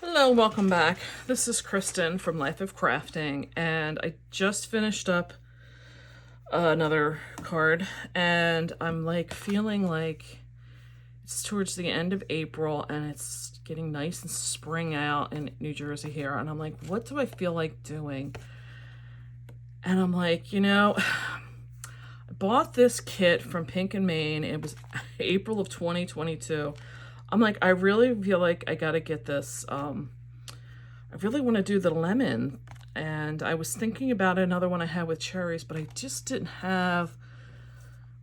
Hello, welcome back. This is Kristen from Life of Crafting, and I just finished up another card, and I'm like feeling like it's towards the end of April and it's getting nice and spring out in New Jersey here, and I'm like, what do I feel like doing? And I'm like, I bought this kit from Pink and Main. It was April of 2022. I'm like, I really feel like I gotta get this. I really want to do the lemon, and I was thinking about another one I had with cherries, but I just didn't have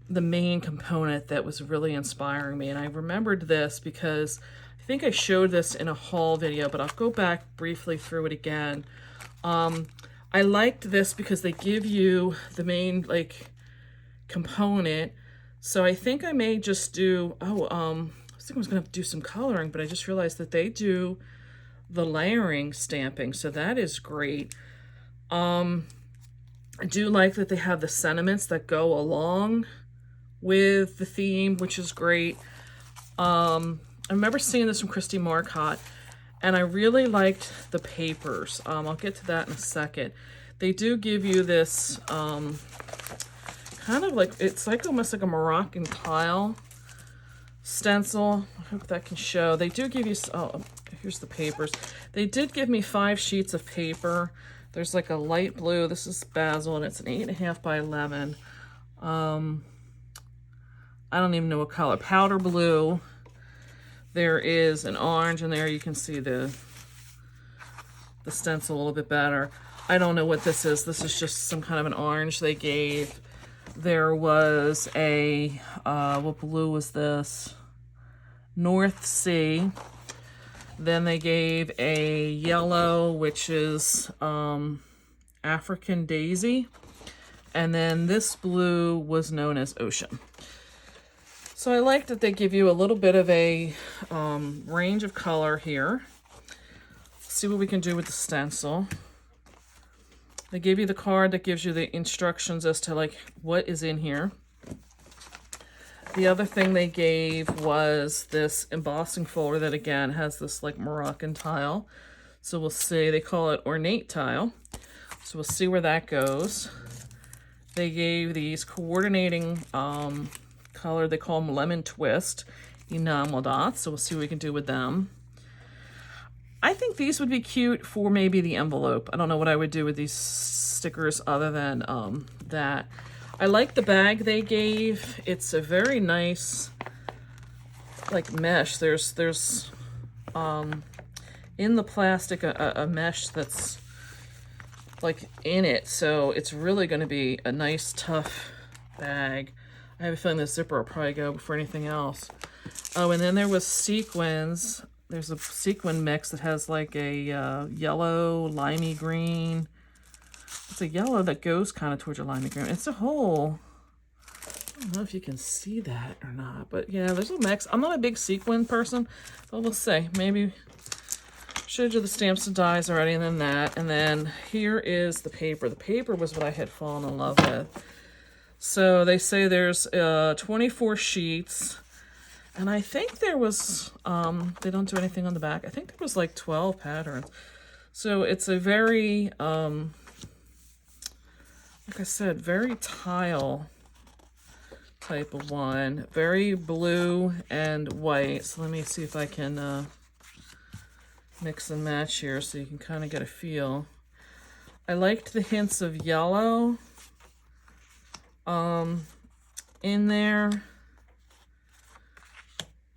the main component that was really inspiring me. And I remembered this because I think I showed this in a haul video, but I'll go back briefly through it again. I liked this because they give you the main component. So I think I may just do, I was thinking I was gonna do some coloring, but I just realized that they do the layering stamping, so that is great. I do like that they have the sentiments that go along with the theme, which is great. I remember seeing this from Christy Marcotte, and I really liked the papers. I'll get to that in a second. They do give you this kind of like, it's like almost like a Moroccan tile stencil. I hope that can show. They do give you, oh, here's the papers. They did give me 5 sheets of paper. There's like a light blue. This is basil, and it's an 8.5 by 11. I don't even know what color. Powder blue. There is an orange in there. You can see the stencil a little bit better. I don't know what this is. This is just some kind of an orange they gave. There was a, what blue was this? North Sea. Then they gave a yellow, which is African daisy. And then this blue was known as ocean. So I like that they give you a little bit of a range of color here. Let's see what we can do with the stencil. They give you the card that gives you the instructions as to like what is in here. The other thing they gave was this embossing folder that again has this like Moroccan tile. So we'll see, they call it ornate tile. So we'll see where that goes. They gave these coordinating color, they call them lemon twist enamel dots. So we'll see what we can do with them. I think these would be cute for maybe the envelope. I don't know what I would do with these stickers other than that. I like the bag they gave. It's a very nice like mesh. There's in the plastic a mesh that's like in it, so it's really going to be a nice tough bag. I have a feeling the zipper will probably go before anything else. Oh, and then there was sequins. There's a sequin mix that has like a yellow, limey green. It's a yellow that goes kind of towards your limey green. It's a whole, I don't know if you can see that or not, but yeah, there's a mix. I'm not a big sequin person, but we'll see. Maybe showed you the stamps and dies already, and then that. And then here is the paper. The paper was what I had fallen in love with. So they say there's 24 sheets. And I think there was, they don't do anything on the back. I think there was like 12 patterns. So it's a very, like I said, very tile type of one. Very blue and white. So let me see if I can mix and match here so you can kind of get a feel. I liked the hints of yellow in there.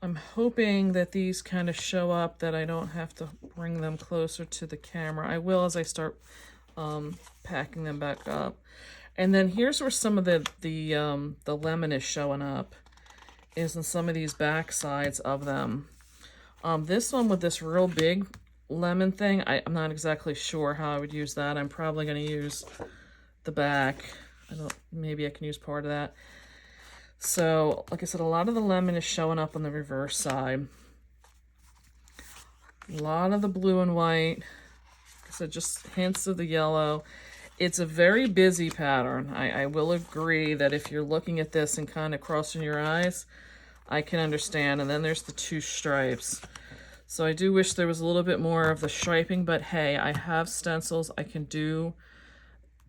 I'm hoping that these kind of show up, that I don't have to bring them closer to the camera. I will as I start packing them back up. And then here's where some of the lemon is showing up, is in some of these back sides of them. This one with this real big lemon thing, I'm not exactly sure how I would use that. I'm probably going to use the back. Maybe I can use part of that. So, like I said, a lot of the lemon is showing up on the reverse side. A lot of the blue and white. Like I said, just hints of the yellow. It's a very busy pattern. I will agree that if you're looking at this and kind of crossing your eyes, I can understand. And then there's the 2 stripes. So I do wish there was a little bit more of the striping, but hey, I have stencils. I can do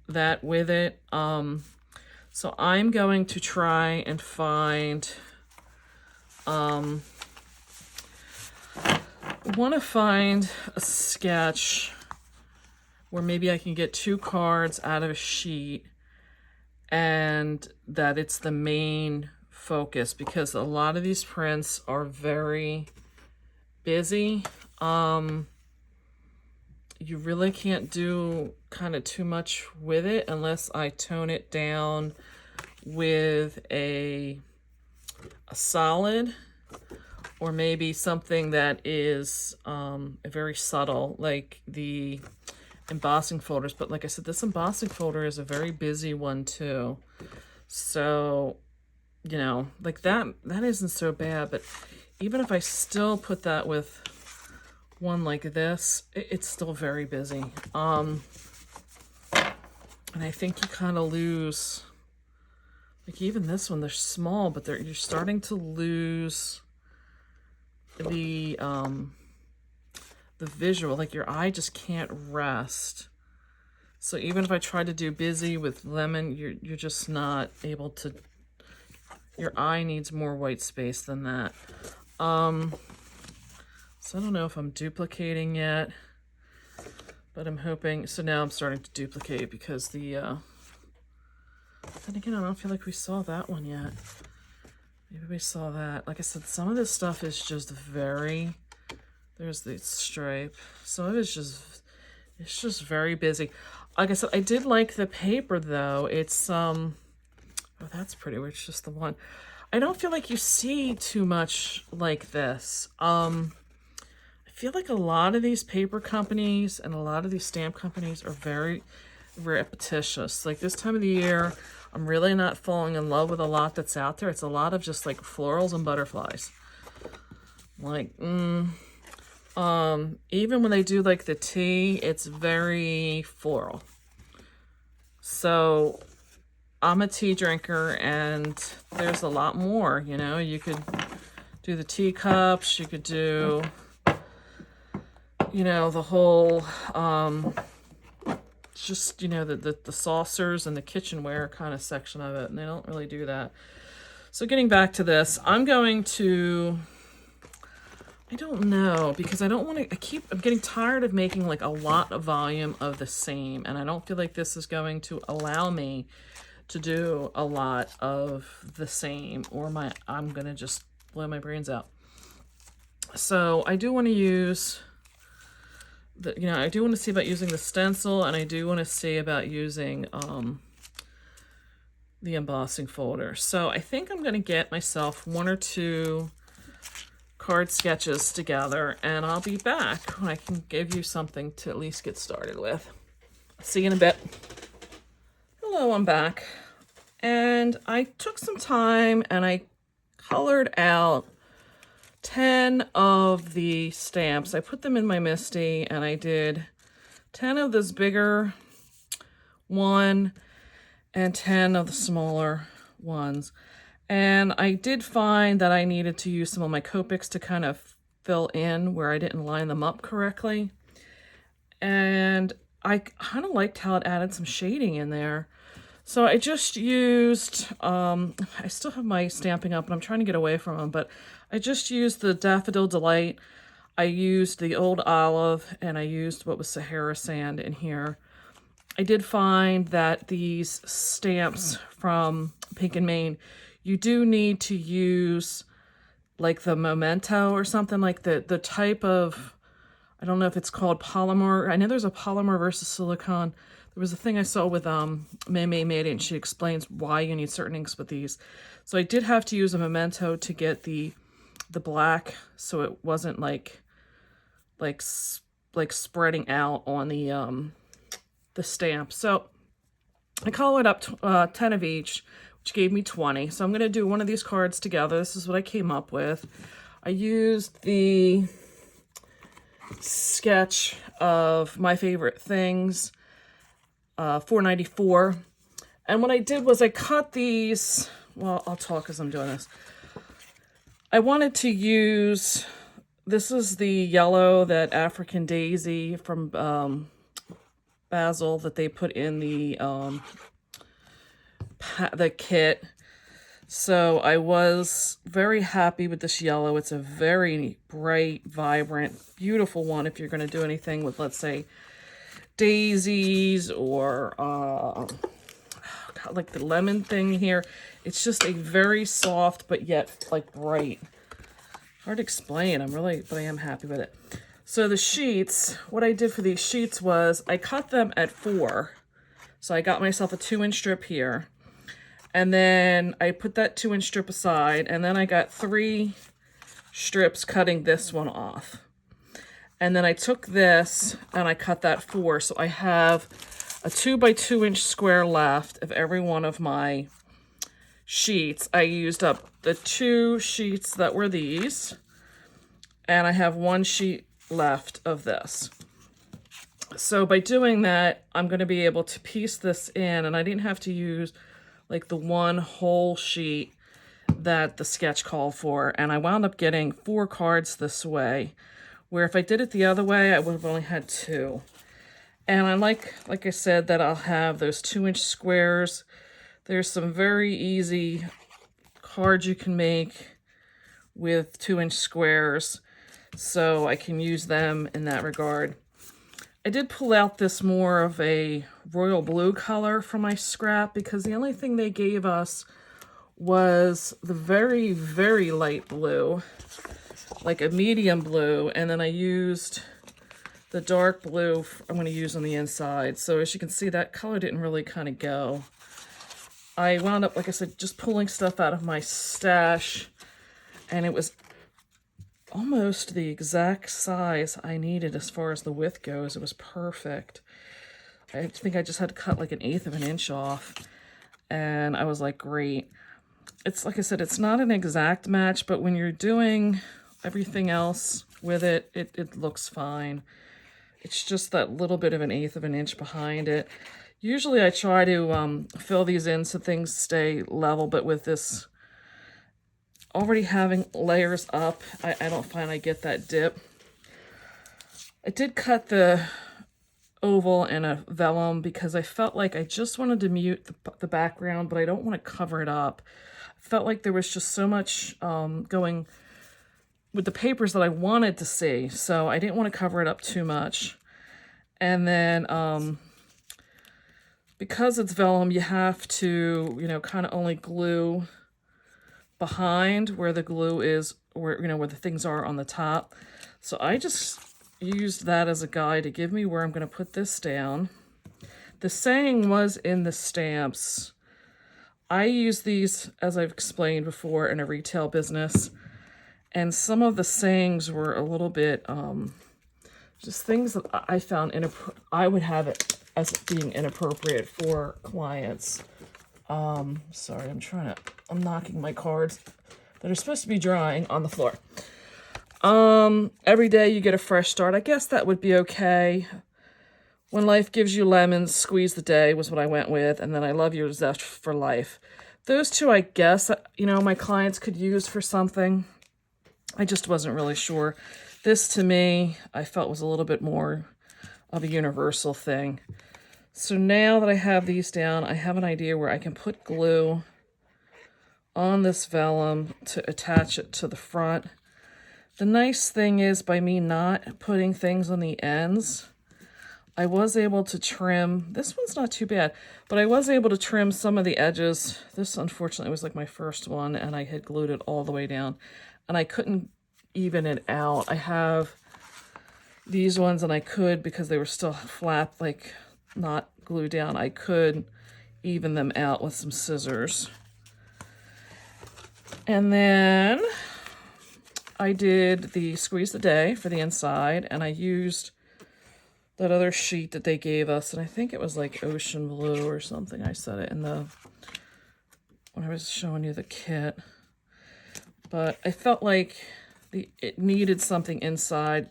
that with it. So I'm going to try and find, want to find a sketch where maybe I can get 2 cards out of a sheet and that it's the main focus, because a lot of these prints are very busy. You really can't do kind of too much with it unless I tone it down with a solid, or maybe something that is very subtle, like the embossing folders. But like I said, this embossing folder is a very busy one too. So, you know, like that isn't so bad, but even if I still put that with one like this, it's still very busy. And I think you kind of lose, like even this one, they're small, but you're starting to lose the visual, like your eye just can't rest. So even if I try to do busy with lemon, you're just not able to, your eye needs more white space than that. So I don't know if I'm duplicating yet, but I'm hoping, so now I'm starting to duplicate because then again, I don't feel like we saw that one yet. Maybe we saw that. Like I said, some of this stuff is just very, there's the stripe. Some of it's just very busy. Like I said, I did like the paper though. It's, oh, that's pretty, it's just the one. I don't feel like you see too much like this. I feel like a lot of these paper companies and a lot of these stamp companies are very repetitious. Like this time of the year, I'm really not falling in love with a lot that's out there. It's a lot of just like florals and butterflies. Like, even when they do like the tea, it's very floral. So I'm a tea drinker and there's a lot more, you know. You could do the teacups, you could do, you know, the whole, just, you know, the saucers and the kitchenware kind of section of it, and they don't really do that. So getting back to this, I'm going to, I don't know, because I don't want to, I'm getting tired of making like a lot of volume of the same, and I don't feel like this is going to allow me to do a lot of the same, or I'm going to just blow my brains out. So I do want to use, you know, I do want to see about using the stencil, and I do want to see about using the embossing folder. So I think I'm going to get myself 1 or 2 card sketches together, and I'll be back when I can give you something to at least get started with. See you in a bit. Hello, I'm back. And I took some time and I colored out 10 of the stamps. I put them in my Misty, and I did 10 of this bigger one and 10 of the smaller ones. And I did find that I needed to use some of my Copics to kind of fill in where I didn't line them up correctly. And I kind of liked how it added some shading in there. So I just used, I still have my stamping up and I'm trying to get away from them, but I just used the Daffodil Delight. I used the Old Olive, and I used what was Sahara Sand in here. I did find that these stamps from Pink and Maine, you do need to use like the Memento or something, like the type of, I don't know if it's called polymer. I know there's a polymer versus silicone. There was a thing I saw with May made it, and she explains why you need certain inks with these. So I did have to use a Memento to get the black, so it wasn't like spreading out on the stamp. So I colored up 10 of each, which gave me 20. So I'm going to do one of these cards together. This is what I came up with. I used the sketch of My Favorite Things, 494. And what I did was I cut these, well, I'll talk as I'm doing this. I wanted to use This is the yellow that African Daisy from Basil that they put in the kit. So I was very happy with this yellow. It's a very bright, vibrant, beautiful one if you're going to do anything with, let's say, daisies or like the lemon thing here. It's just a very soft but yet like bright. Hard to explain. But I am happy with it. So the sheets, what I did for these sheets was I cut them at 4. So I got myself a 2-inch strip here. And then I put that 2-inch strip aside, and then I got 3 strips cutting this one off. And then I took this and I cut that 4. So I have a 2 by 2-inch square left of every one of my sheets. I used up the 2 sheets that were these, and I have 1 sheet left of this. So by doing that, I'm going to be able to piece this in, and I didn't have to use like the one whole sheet that the sketch called for. And I wound up getting 4 cards this way, where if I did it the other way, I would have only had 2. And I like I said, that I'll have those 2-inch squares. There's some very easy cards you can make with 2-inch squares, so I can use them in that regard. I did pull out this more of a royal blue color from my scrap because the only thing they gave us was the very, very light blue, like a medium blue, and then I used the dark blue I'm going to use on the inside. So as you can see, that color didn't really kind of go. I wound up, like I said, just pulling stuff out of my stash, and it was almost the exact size I needed as far as the width goes. It was perfect. I think I just had to cut like 1/8 of an inch off, and I was like, great. It's like I said, it's not an exact match, but when you're doing everything else with it, it looks fine. It's just that little bit of 1/8 of an inch behind it. Usually I try to fill these in so things stay level, but with this already having layers up, I don't find I get that dip. I did cut the oval in a vellum because I felt like I just wanted to mute the background, but I don't want to cover it up. I felt like there was just so much going with the papers that I wanted to see, so I didn't want to cover it up too much. And then because it's vellum, you have to, kind of only glue behind where the glue is, where the things are on the top. So I just used that as a guide to give me where I'm going to put this down. The saying was in the stamps. I use these, as I've explained before, in a retail business, and some of the sayings were a little bit just things that I found I would have it as being inappropriate for clients. Sorry, I'm knocking my cards that are supposed to be drying on the floor. Every day you get a fresh start. I guess that would be okay. When life gives you lemons, squeeze the day was what I went with. And then I love your zest for life. Those two, I guess, my clients could use for something. I just wasn't really sure. This, to me, I felt was a little bit more of a universal thing. So now that I have these down, I have an idea where I can put glue on this vellum to attach it to the front. The nice thing is, by me not putting things on the ends, I was able to trim. This one's not too bad, but I was able to trim some of the edges. This, unfortunately, was like my first one, and I had glued it all the way down, and I couldn't even it out. I have these ones, and I could, because they were still flat, like not glued down, I could even them out with some scissors. And then I did the squeeze the day for the inside, and I used that other sheet that they gave us, and I think it was like ocean blue or something. I said it when I was showing you the kit. But I felt like it needed something inside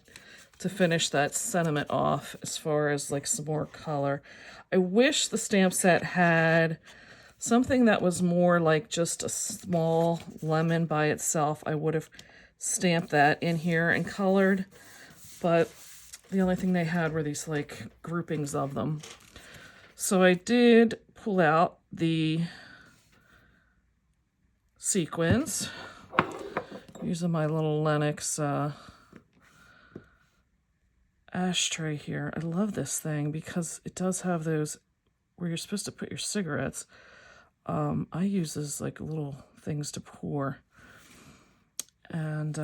to finish that sentiment off as far as like some more color. I wish the stamp set had something that was more like just a small lemon by itself. I would have stamped that in here and colored, but the only thing they had were these like groupings of them. So I did pull out the sequins using my little Lennox ashtray here. I love this thing because it does have those where you're supposed to put your cigarettes. I use this like little things to pour. And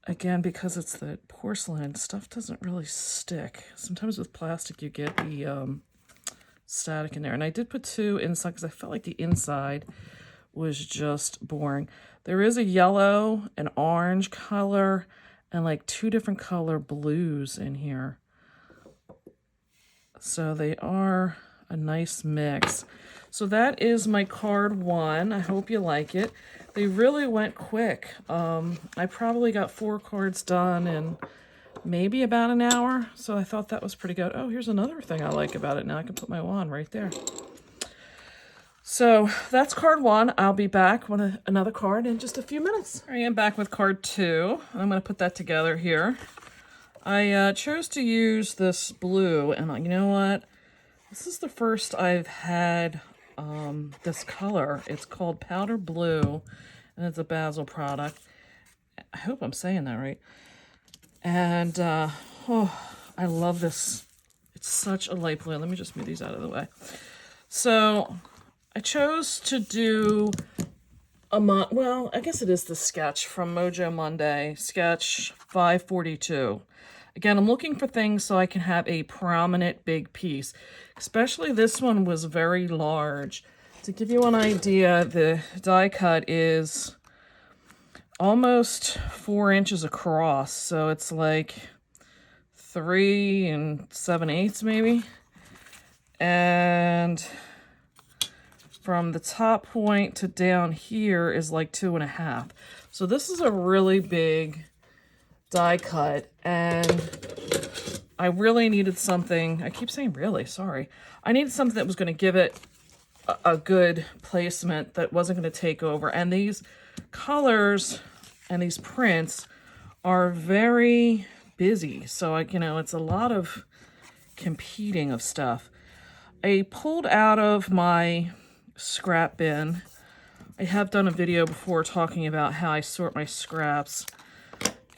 again, because it's the porcelain, stuff doesn't really stick. Sometimes with plastic you get the static in there. And I did put 2 inside because I felt like the inside was just boring. There is a yellow, an orange color, and like 2 different color blues in here. So they are a nice mix. So that is my card 1. I hope you like it. They really went quick. I probably got 4 cards done in maybe about an hour. So I thought that was pretty good. Oh, here's another thing I like about it. Now I can put my wand right there. So that's card 1. I'll be back with another card in just a few minutes. I am back with card 2. I'm going to put that together here. I chose to use this blue, and you know what? This is the first I've had this color. It's called Powder Blue, and it's a Basil product. I hope I'm saying that right. And oh, I love this. It's such a light blue. Let me just move these out of the way. So I chose to do well, I guess it is the sketch from Mojo Monday, sketch 542. Again, I'm looking for things so I can have a prominent big piece. Especially this one was very large. To give you an idea, the die cut is almost 4 inches across. So it's like 3 7/8 maybe. And from the top point to down here is like 2.5. So this is a really big die cut, and I really needed something. I keep saying really, sorry. I needed something that was going to give it a good placement that wasn't going to take over. And these colors and these prints are very busy. So, it's a lot of competing of stuff. I pulled out of my scrap bin. I have done a video before talking about how I sort my scraps.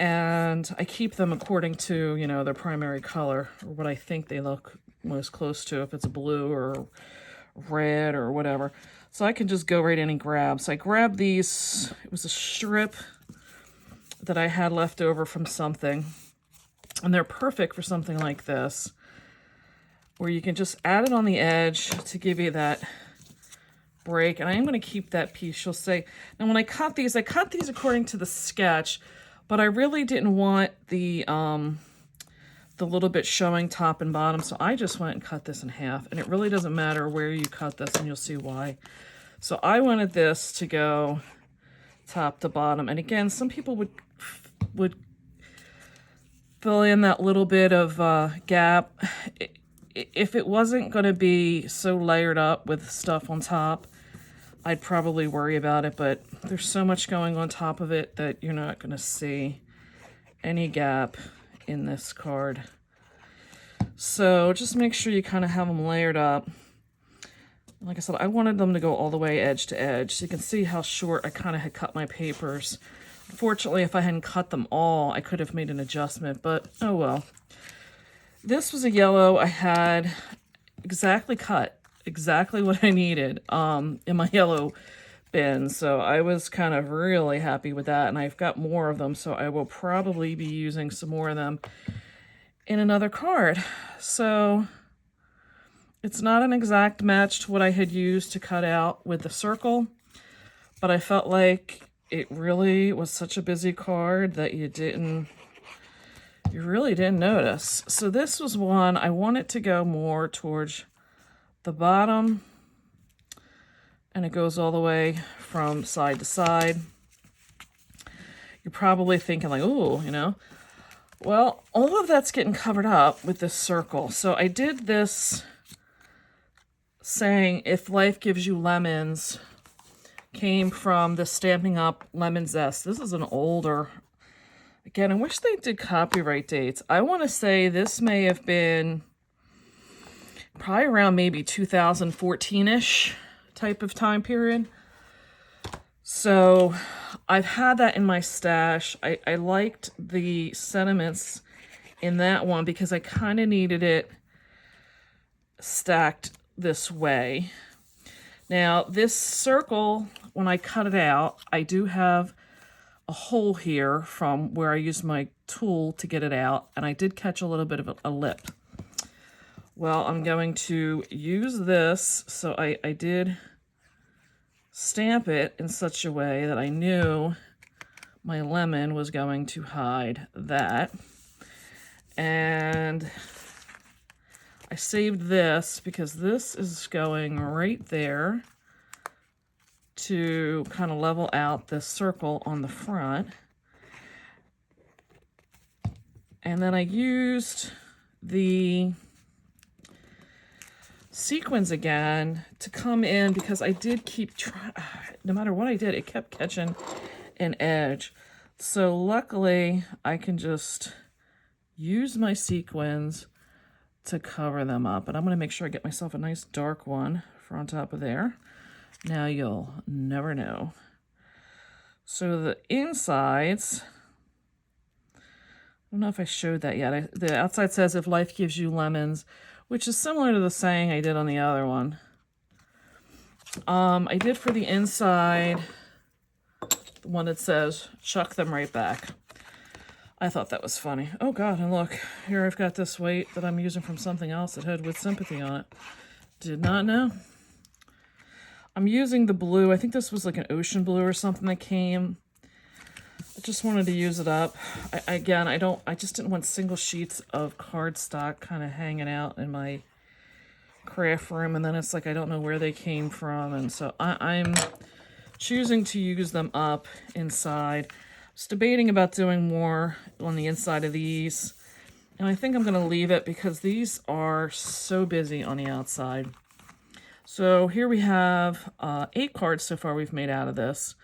And I keep them according to, their primary color, or what I think they look most close to, if it's blue or red or whatever. So I can just go right in and grab. So I grabbed these. It was a strip that I had left over from something. And they're perfect for something like this, where you can just add it on the edge to give you that break. And I am going to keep that piece. You'll say, now when I cut these according to the sketch, but I really didn't want the little bit showing top and bottom, so I just went and cut this in half. And it really doesn't matter where you cut this, and you'll see why. So I wanted this to go top to bottom. And again, some people would fill in that little bit of gap. If it wasn't going to be so layered up with stuff on top, I'd probably worry about it, but there's so much going on top of it that you're not going to see any gap in this card. So just make sure you kind of have them layered up. Like I said, I wanted them to go all the way edge to edge. So you can see how short I kind of had cut my papers. Unfortunately, if I hadn't cut them all, I could have made an adjustment, but oh well. This was a yellow I had exactly cut. Exactly what I needed in my yellow bin. So I was kind of really happy with that, and I've got more of them, so I will probably be using some more of them in another card. So it's not an exact match to what I had used to cut out with the circle, but I felt like it really was such a busy card that you really didn't notice. So this was one I wanted to go more towards the bottom, and it goes all the way from side to side. You're probably thinking like, ooh, well, all of that's getting covered up with this circle. So I did this saying, if life gives you lemons, came from the Stampin' Up! Lemon Zest. This is an older, again, I wish they did copyright dates. I want to say this may have been probably around maybe 2014-ish type of time period. So I've had that in my stash. I liked the sentiments in that one because I kind of needed it stacked this way. Now this circle, when I cut it out, I do have a hole here from where I used my tool to get it out, and I did catch a little bit of a lip. Well, I'm going to use this, so I did stamp it in such a way that I knew my lemon was going to hide that. And I saved this because this is going right there to kind of level out this circle on the front. And then I used the sequins again to come in because I did keep trying, no matter what I did, it kept catching an edge. So luckily I can just use my sequins to cover them up. And I'm going to make sure I get myself a nice dark one for on top of there. Now you'll never know. So the insides, I don't know if I showed that yet. The outside says, if life gives you lemons, which is similar to the saying I did on the other one. I did for the inside, the one that says, chuck them right back. I thought that was funny. Oh God, and look, here I've got this weight that I'm using from something else that had With Sympathy on it. Did not know. I'm using the blue. I think this was like an ocean blue or something that came. I just wanted to use it up. I just didn't want single sheets of cardstock kind of hanging out in my craft room, and then it's like I don't know where they came from, and so I'm choosing to use them up inside. I was debating about doing more on the inside of these, and I think I'm going to leave it because these are so busy on the outside. So here we have 8 cards so far we've made out of this.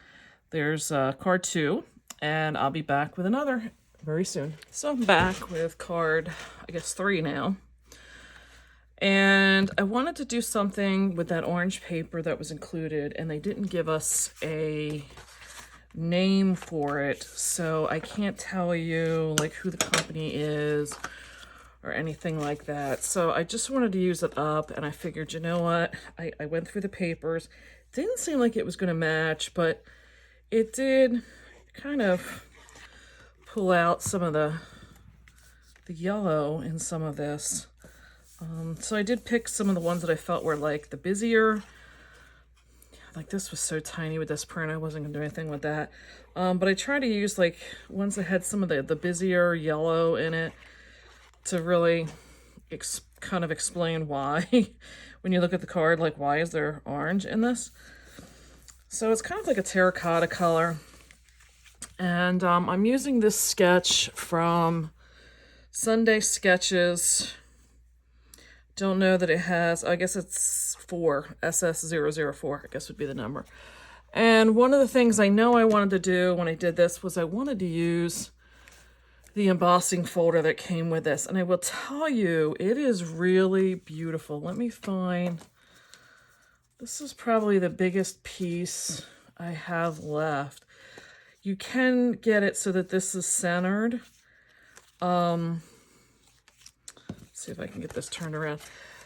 There's card 2. And I'll be back with another very soon. So I'm back with card, I guess 3 now. And I wanted to do something with that orange paper that was included, and they didn't give us a name for it. So I can't tell you like who the company is or anything like that. So I just wanted to use it up, and I figured, you know what? I went through the papers. Didn't seem like it was going to match, but it did kind of pull out some of the yellow in some of this. So I did pick some of the ones that I felt were like the busier. Like this was so tiny with this print, I wasn't gonna do anything with that. But I tried to use like ones that had some of the busier yellow in it to really kind of explain why. When you look at the card, like why is there orange in this? So it's kind of like a terracotta color. And I'm using this sketch from Sunday Sketches. Don't know that it has, I guess it's 4, SS004, I guess would be the number. And one of the things I know I wanted to do when I did this was I wanted to use the embossing folder that came with this. And I will tell you, it is really beautiful. Let me find, this is probably the biggest piece I have left. You can get it so that this is centered. Let's see if I can get this turned around.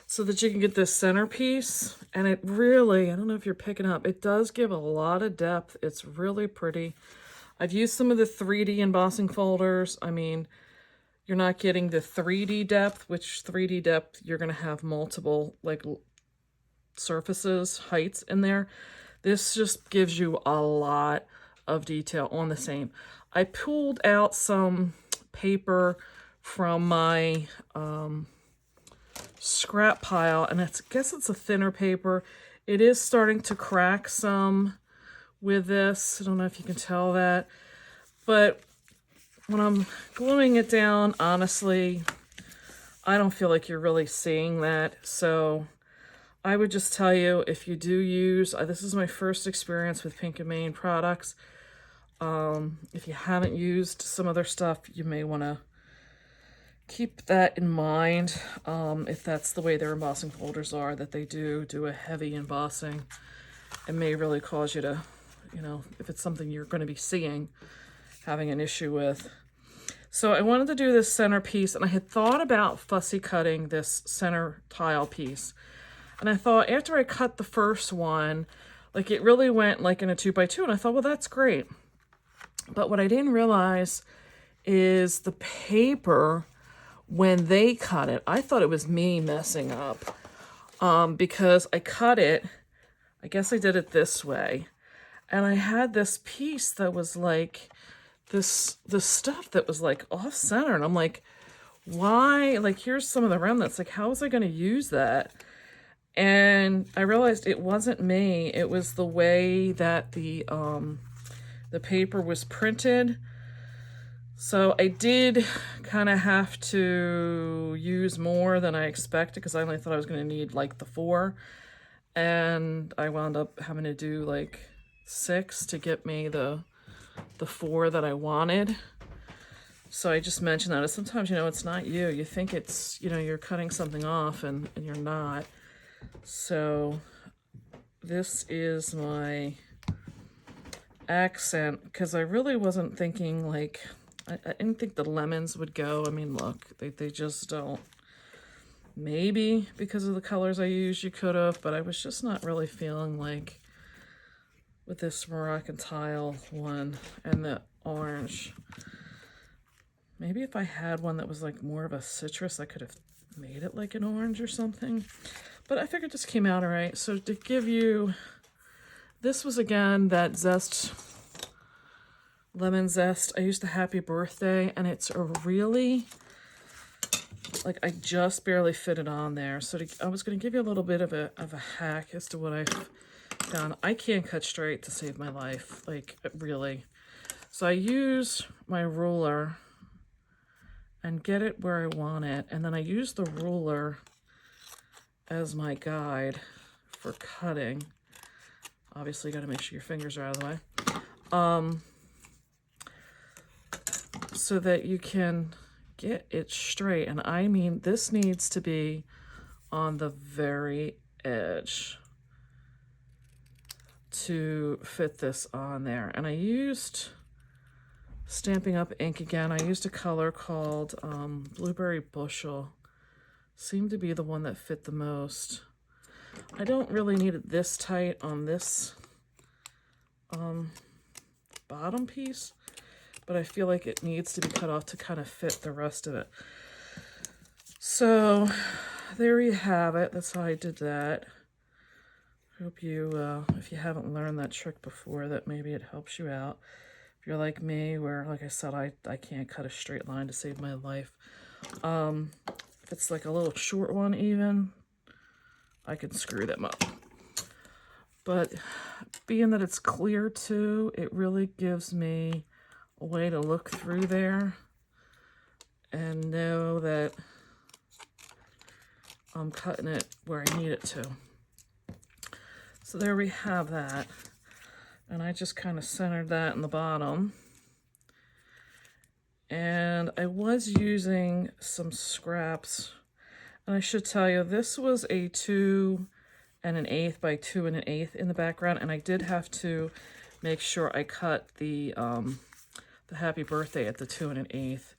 So that you can get this centerpiece. And it really, I don't know if you're picking up, it does give a lot of depth. It's really pretty. I've used some of the 3D embossing folders. I mean, you're not getting the 3D depth, which 3D depth, you're going to have multiple like surfaces, heights in there. This just gives you a lot of detail on the same. I pulled out some paper from my scrap pile, and I guess it's a thinner paper. It is starting to crack some with this. I don't know if you can tell that, but when I'm gluing it down, honestly, I don't feel like you're really seeing that. So I would just tell you, if you do use, this is my first experience with Pink & Main products. If you haven't used some other stuff, you may want to keep that in mind. If that's the way their embossing folders are, that they do a heavy embossing, it may really cause you to, if it's something you're going to be seeing, having an issue with. So I wanted to do this center piece, and I had thought about fussy cutting this center tile piece. And I thought after I cut the first one, like it really went like in a 2x2, and I thought, well, that's great. But what I didn't realize is the paper, when they cut it, I thought it was me messing up, because I cut it, I guess I did it this way, and I had this piece that was like this stuff that was like off center, and I'm like, why? Like, here's some of the remnants, like how was I going to use that? And I realized it wasn't me, it was the way that the paper was printed. So I did kind of have to use more than I expected, because I only thought I was going to need like the 4. And I wound up having to do like 6 to get me the 4 that I wanted. So I just mentioned that. Sometimes, it's not you. You think it's, you're cutting something off and you're not. So this is my accent, because I really wasn't thinking like, I didn't think the lemons would go. I mean, look, they just don't. Maybe because of the colors I used, you could have, but I was just not really feeling like with this Moroccan tile one and the orange. Maybe if I had one that was like more of a citrus, I could have made it like an orange or something. But I figured this came out all right. So to give you, this was again that zest, lemon zest. I used the Happy Birthday, and it's a really, like, I just barely fit it on there. So I was going to give you a little bit of a hack as to what I've done. I can't cut straight to save my life, like, really. So I use my ruler and get it where I want it, and then I use the ruler as my guide for cutting. Obviously, you got to make sure your fingers are out of the way. So that you can get it straight. And I mean, this needs to be on the very edge to fit this on there. And I used Stampin' Up! Ink again. I used a color called Blueberry Bushel. Seemed to be the one that fit the most. I don't really need it this tight on this bottom piece, but I feel like it needs to be cut off to kind of fit the rest of it. So there you have it. That's how I did that. Hope you, if you haven't learned that trick before, that maybe it helps you out. If you're like me, where, like I said, I can't cut a straight line to save my life. If it's like a little short one even, I can screw them up. But being that it's clear too, it really gives me a way to look through there and know that I'm cutting it where I need it to. So there we have that. And I just kind of centered that in the bottom. And I was using some scraps. And I should tell you, this was a 2 1/8 by 2 1/8 in the background, and I did have to make sure I cut the Happy Birthday at the 2 1/8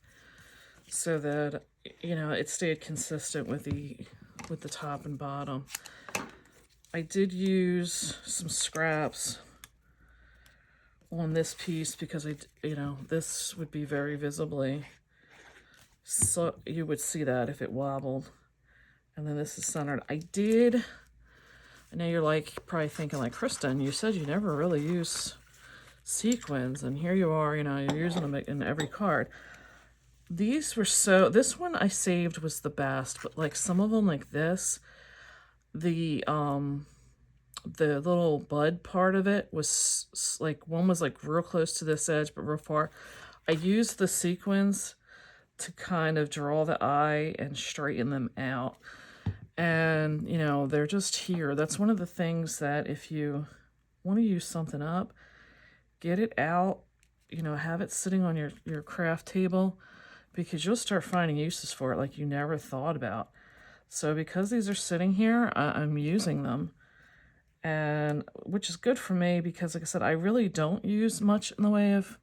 so that, you know, it stayed consistent with the top and bottom. I did use some scraps on this piece because this would be very visibly, so you would see that if it wobbled. And then this is centered. I know you're probably thinking like, Kristen, you said you never really use sequins, and here you are, you're using them in every card. These were this one I saved was the best, but like some of them like this, the little bud part of it was like, one was like real close to this edge, but real far. I used the sequins to kind of draw the eye and straighten them out. And, you know, they're just here. That's one of the things that if you want to use something up, get it out, you know, have it sitting on your craft table, because you'll start finding uses for it like you never thought about. So because these are sitting here, I'm using them, and which is good for me because, like I said, I really don't use much in the way of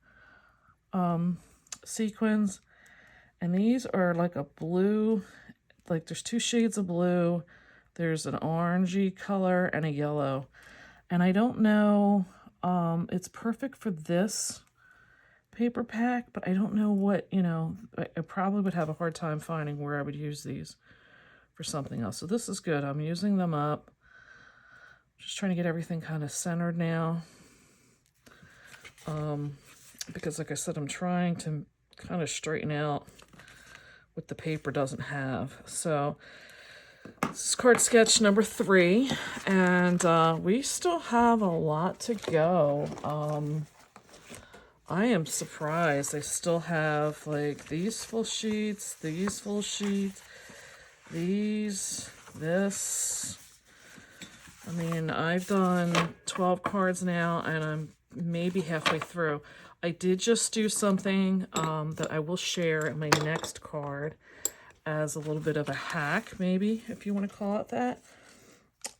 sequins. And these are like a blue, like there's 2 shades of blue, there's an orangey color and a yellow. And I don't know, it's perfect for this paper pack, but I don't know what, you know, I probably would have a hard time finding where I would use these for something else. So this is good. I'm using them up. Just trying to get everything kind of centered now. Because like I said, I'm trying to kind of straighten out what the paper doesn't have. So this is card sketch number 3, and we still have a lot to go. I am surprised. I still have like these full sheets, these full sheets, this. I mean, I've done 12 cards now, and I'm maybe halfway through. I did just do something that I will share in my next card as a little bit of a hack, maybe, if you want to call it that.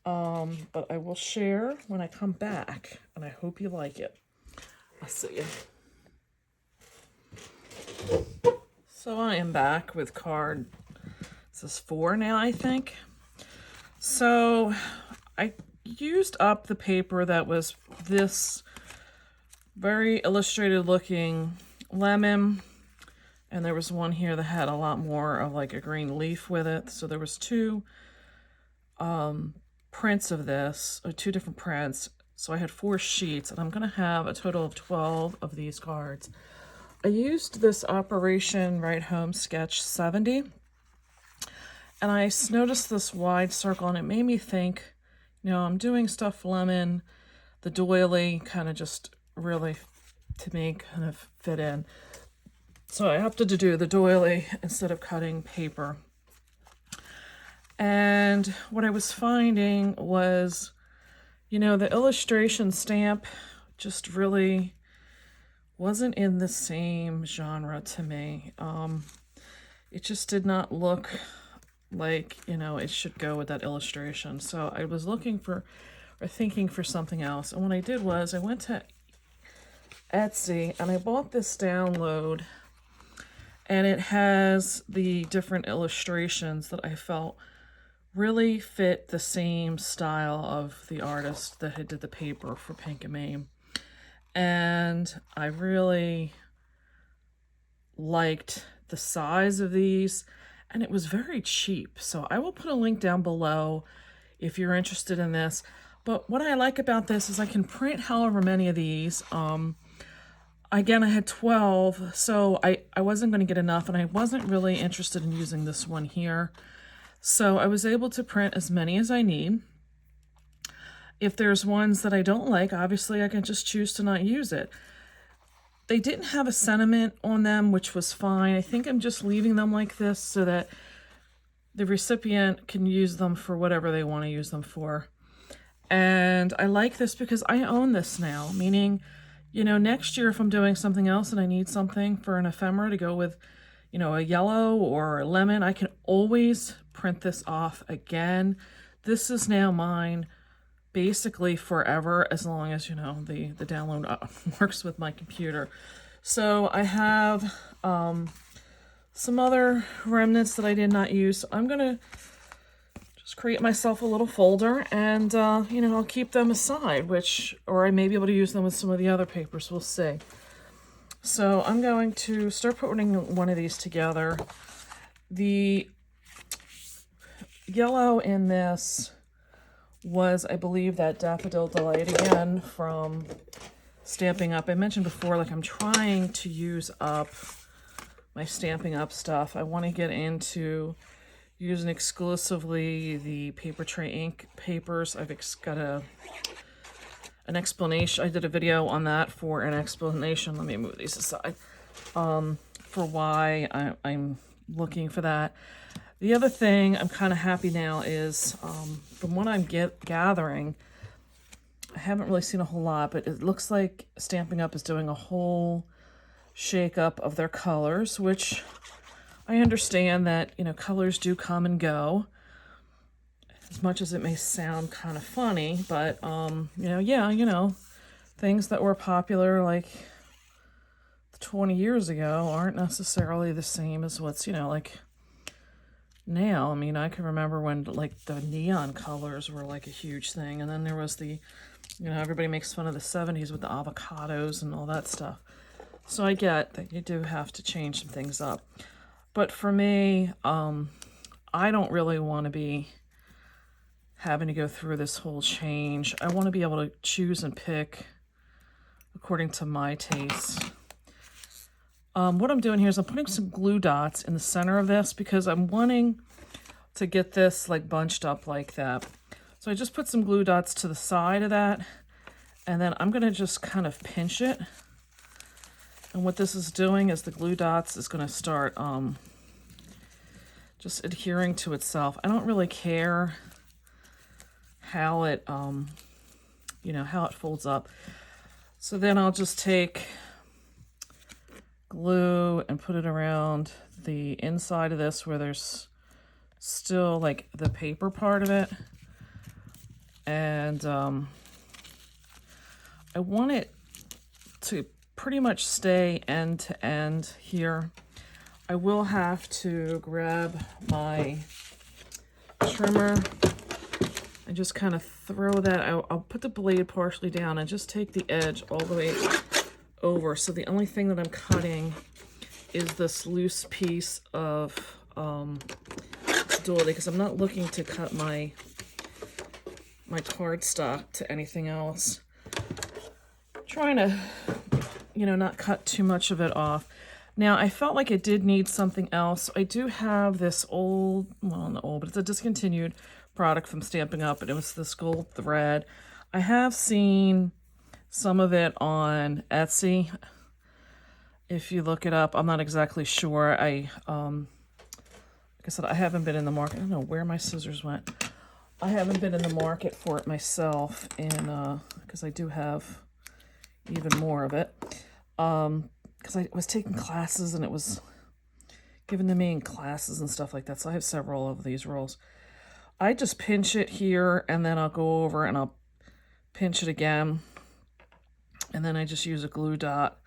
But I will share when I come back, and I hope you like it. I'll see you. So I am back with card, this is 4 now, I think. So I used up the paper that was this very illustrated looking lemon, and there was one here that had a lot more of like a green leaf with it. So there was 2 prints of this, or 2 different prints. So I had 4 sheets, and I'm going to have a total of 12 of these cards. I used this Operation Right Home Sketch 70, and I noticed this wide circle, and it made me think, you know, I'm doing stuffed lemon, the doily kind of just really, to me, kind of fit in. So I opted to do the doily instead of cutting paper. And what I was finding was, you know, the illustration stamp just really wasn't in the same genre to me. It just did not look like, you know, it should go with that illustration. So I was looking for, or thinking for something else. And what I did was I went to Etsy and I bought this download, and it has the different illustrations that I felt really fit the same style of the artist that had did the paper for Pink and Mame. And I really liked the size of these, and it was very cheap. So I will put a link down below if you're interested in this. But what I like about this is I can print however many of these. Again, I had 12, so I wasn't going to get enough, and I wasn't really interested in using this one here. So I was able to print as many as I need. If there's ones that I don't like, obviously I can just choose to not use it. They didn't have a sentiment on them, which was fine. I think I'm just leaving them like this so that the recipient can use them for whatever they want to use them for. And I like this because I own this now, meaning, you know, next year if I'm doing something else and I need something for an ephemera to go with, you know, a yellow or a lemon, I can always print this off again. This is now mine basically forever, as long as, you know, the download works with my computer. So I have some other remnants that I did not use. So I'm gonna just create myself a little folder, and you know, I'll keep them aside, or I may be able to use them with some of the other papers, we'll see. So I'm going to start putting one of these together. The yellow in this was, I believe, that Daffodil Delight again from Stamping Up. I mentioned before, like, I'm trying to use up my Stamping Up stuff. I want to get into using exclusively the Paper Tray ink papers. I've got an explanation. I did a video on that for an explanation. Let me move these aside. for why I'm looking for that. The other thing I'm kind of happy now is, from what I'm gathering, I haven't really seen a whole lot, but it looks like Stampin' Up! Is doing a whole shake-up of their colors, which I understand that, you know, colors do come and go, as much as it may sound kind of funny, but, you know, yeah, you know, things that were popular like 20 years ago aren't necessarily the same as what's, you know, like now. I mean, I can remember when like the neon colors were like a huge thing, and then there was the, you know, everybody makes fun of the 70s with the avocados and all that stuff. So I get that you do have to change some things up. But for me, I don't really want to be having to go through this whole change. I want to be able to choose and pick according to my taste. What I'm doing here is I'm putting some glue dots in the center of this because I'm wanting to get this like bunched up like that. So I just put some glue dots to the side of that, and then I'm going to just kind of pinch it. And what this is doing is the glue dots is going to start just adhering to itself. I don't really care how it, you know, how it folds up. So then I'll just take glue and put it around the inside of this where there's still like the paper part of it. And I want it to pretty much stay end to end here. I will have to grab my trimmer and just kind of throw that out. I'll put the blade partially down and just take the edge all the way over. So the only thing that I'm cutting is this loose piece of doily, because I'm not looking to cut my cardstock to anything else. I'm trying to, you know, not cut too much of it off. Now, I felt like it did need something else. I do have this old, well, not old, but it's a discontinued product from Stampin' Up! And it was this gold thread. I have seen some of it on Etsy. If you look it up, I'm not exactly sure. Like I said, I haven't been in the market. I don't know where my scissors went. I haven't been in the market for it myself, and because I do have even more of it. Because I was taking classes and it was given to me in classes and stuff like that. So I have several of these rolls. I just pinch it here, and then I'll go over and I'll pinch it again. And then I just use a glue dot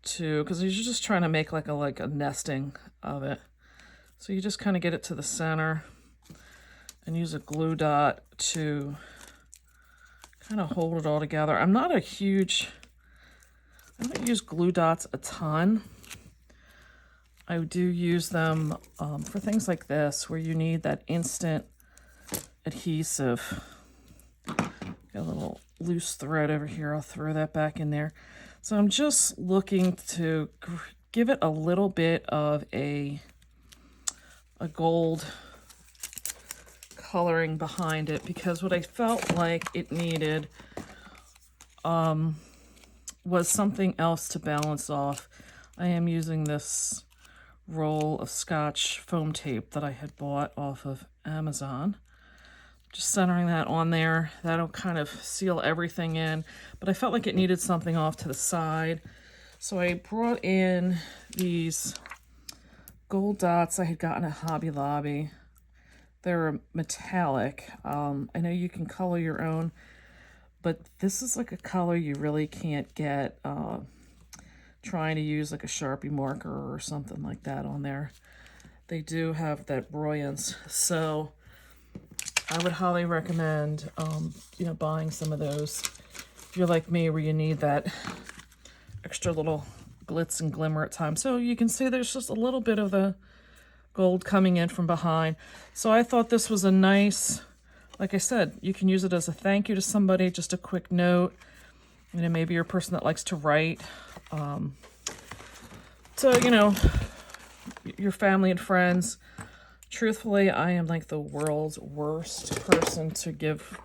to, because you're just trying to make like a nesting of it. So you just kind of get it to the center and use a glue dot to kind of hold it all together. I don't use glue dots a ton. I do use them for things like this where you need that instant adhesive. Got a little loose thread over here. I'll throw that back in there. So I'm just looking to give it a little bit of a gold coloring behind it, because what I felt like it needed was something else to balance off. I am using this roll of Scotch foam tape that I had bought off of Amazon. Just centering that on there. That'll kind of seal everything in. But I felt like it needed something off to the side. So I brought in these gold dots I had gotten at Hobby Lobby. They're metallic. I know you can color your own, but this is like a color you really can't get trying to use like a Sharpie marker or something like that on there. They do have that brilliance. So I would highly recommend, you know, buying some of those. If you're like me, where you need that extra little glitz and glimmer at times. So you can see there's just a little bit of the gold coming in from behind. So I thought this was a nice, like I said, you can use it as a thank you to somebody, just a quick note. You know, maybe you're a person that likes to write. So, you know, your family and friends. Truthfully, I am like the world's worst person to give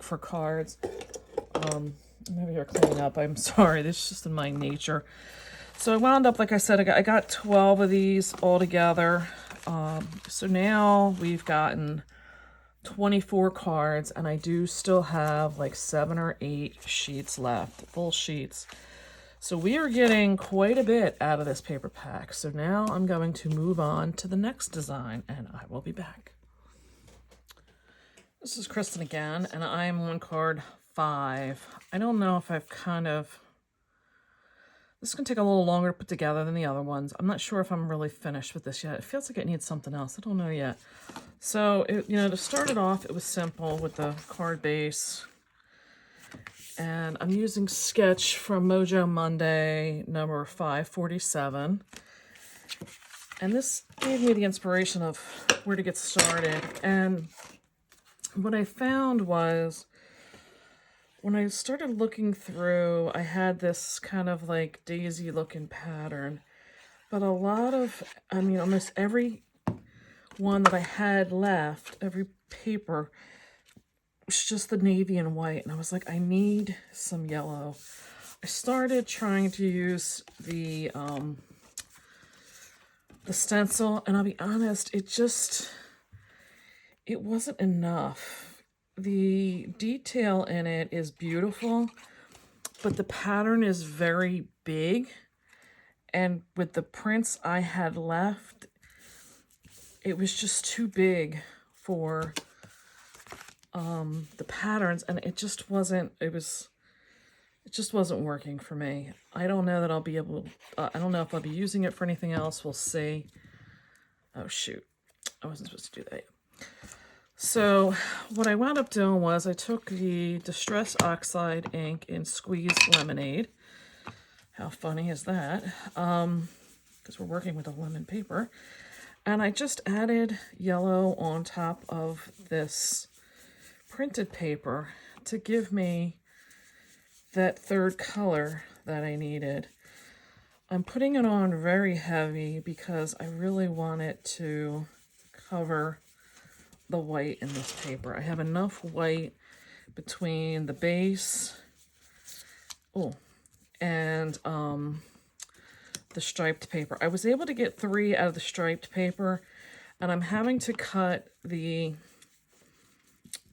for cards. Maybe you're cleaning up. I'm sorry. This is just in my nature. So I wound up, like I said, I got 12 of these all together. So now we've gotten 24 cards, and I do still have like 7 or 8 sheets left, full sheets. So we are getting quite a bit out of this paper pack. So now I'm going to move on to the next design, and I will be back. This is Kristen again, and I'm on card 5. I don't know if I've this is going to take a little longer to put together than the other ones. I'm not sure if I'm really finished with this yet. It feels like it needs something else. I don't know yet. So, to start it off, it was simple with the card base. And I'm using Sketch from Mojo Monday, number 547. And this gave me the inspiration of where to get started. And what I found was, when I started looking through, I had this kind of like daisy looking pattern, but almost every one that I had left, every paper, was just the navy and white. And I was like, I need some yellow. I started trying to use the stencil, and I'll be honest, it wasn't enough. The detail in it is beautiful, but the pattern is very big. And with the prints I had left, it was just too big for the patterns, and it just wasn't working for me. I don't know that I'll be able to, I don't know if I'll be using it for anything else. We'll see. Oh shoot, I wasn't supposed to do that yet. So what I wound up doing was I took the Distress Oxide ink in Squeezed Lemonade. How funny is that? Because we're working with a lemon paper. And I just added yellow on top of this printed paper to give me that third color that I needed. I'm putting it on very heavy because I really want it to cover the white in this paper. I have enough white between the base and the striped paper. I was able to get 3 out of the striped paper, and I'm having to cut the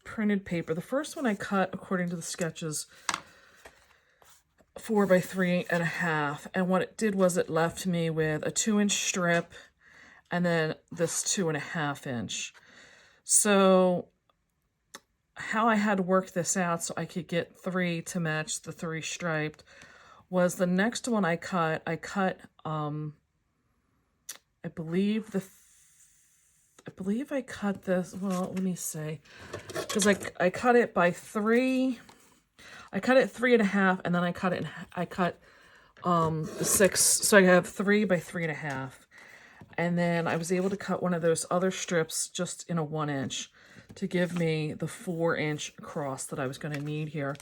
printed paper. The first one I cut, according to the sketches, 4 by 3.5, and what it did was it left me with a 2-inch strip and then this 2.5 inch. So how I had worked this out so I could get 3 to match the 3 striped was the next one I cut I believe I cut this, well, let me see, because I cut it by 3. I cut it 3.5, and then I cut the 6, so I have 3 by 3.5. And then I was able to cut one of those other strips just in a 1 inch to give me the 4-inch across that I was going to need here.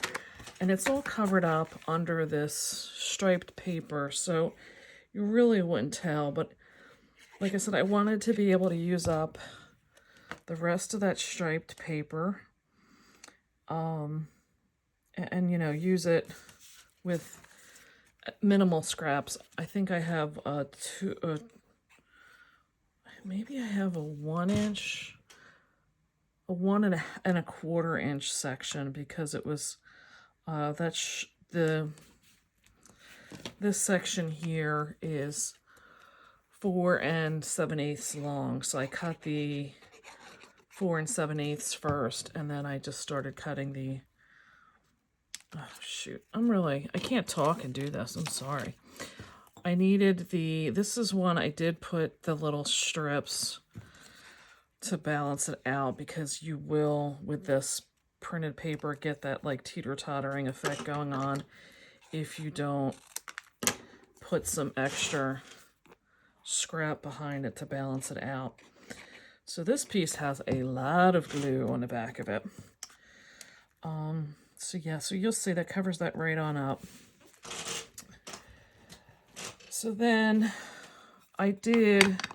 And it's all covered up under this striped paper, so you really wouldn't tell. But like I said, I wanted to be able to use up the rest of that striped paper, and use it with minimal scraps. I think I have maybe I have a 1 inch, a 1.25 inch section, because it was this section here is 4 7/8 long. So I cut the 4 7/8 first, and then I just started cutting the, oh shoot, I can't talk and do this, I'm sorry. I needed this is one I did put the little strips to balance it out, because you will, with this printed paper, get that like teeter-tottering effect going on if you don't put some extra scrap behind it to balance it out. So this piece has a lot of glue on the back of it. So yeah, so you'll see that covers that right on up. So then I did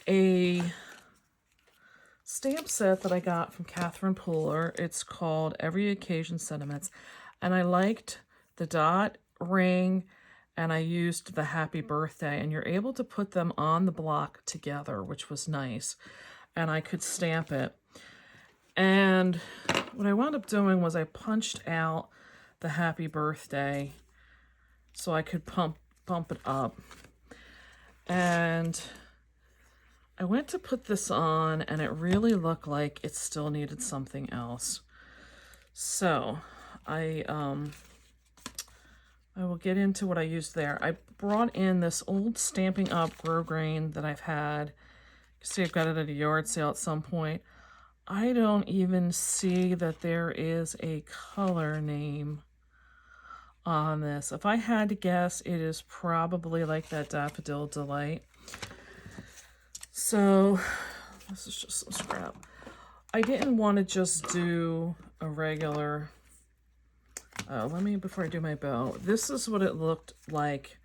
a stamp set that I got from Catherine Pooler. It's called Every Occasion Sentiments. And I liked the dot ring and I used the happy birthday, and you're able to put them on the block together, which was nice. And I could stamp it. And what I wound up doing was I punched out the happy birthday so I could bump it up. And I went to put this on, and it really looked like it still needed something else. So I will get into what I used there. I brought in this old Stampin' Up! Grosgrain that I've had. You see, I've got it at a yard sale at some point. I don't even see that there is a color name on this. If I had to guess, it is probably like that Daffodil Delight. So this is just some scrap. I didn't want to just do a regular, before I do my bow, this is what it looked like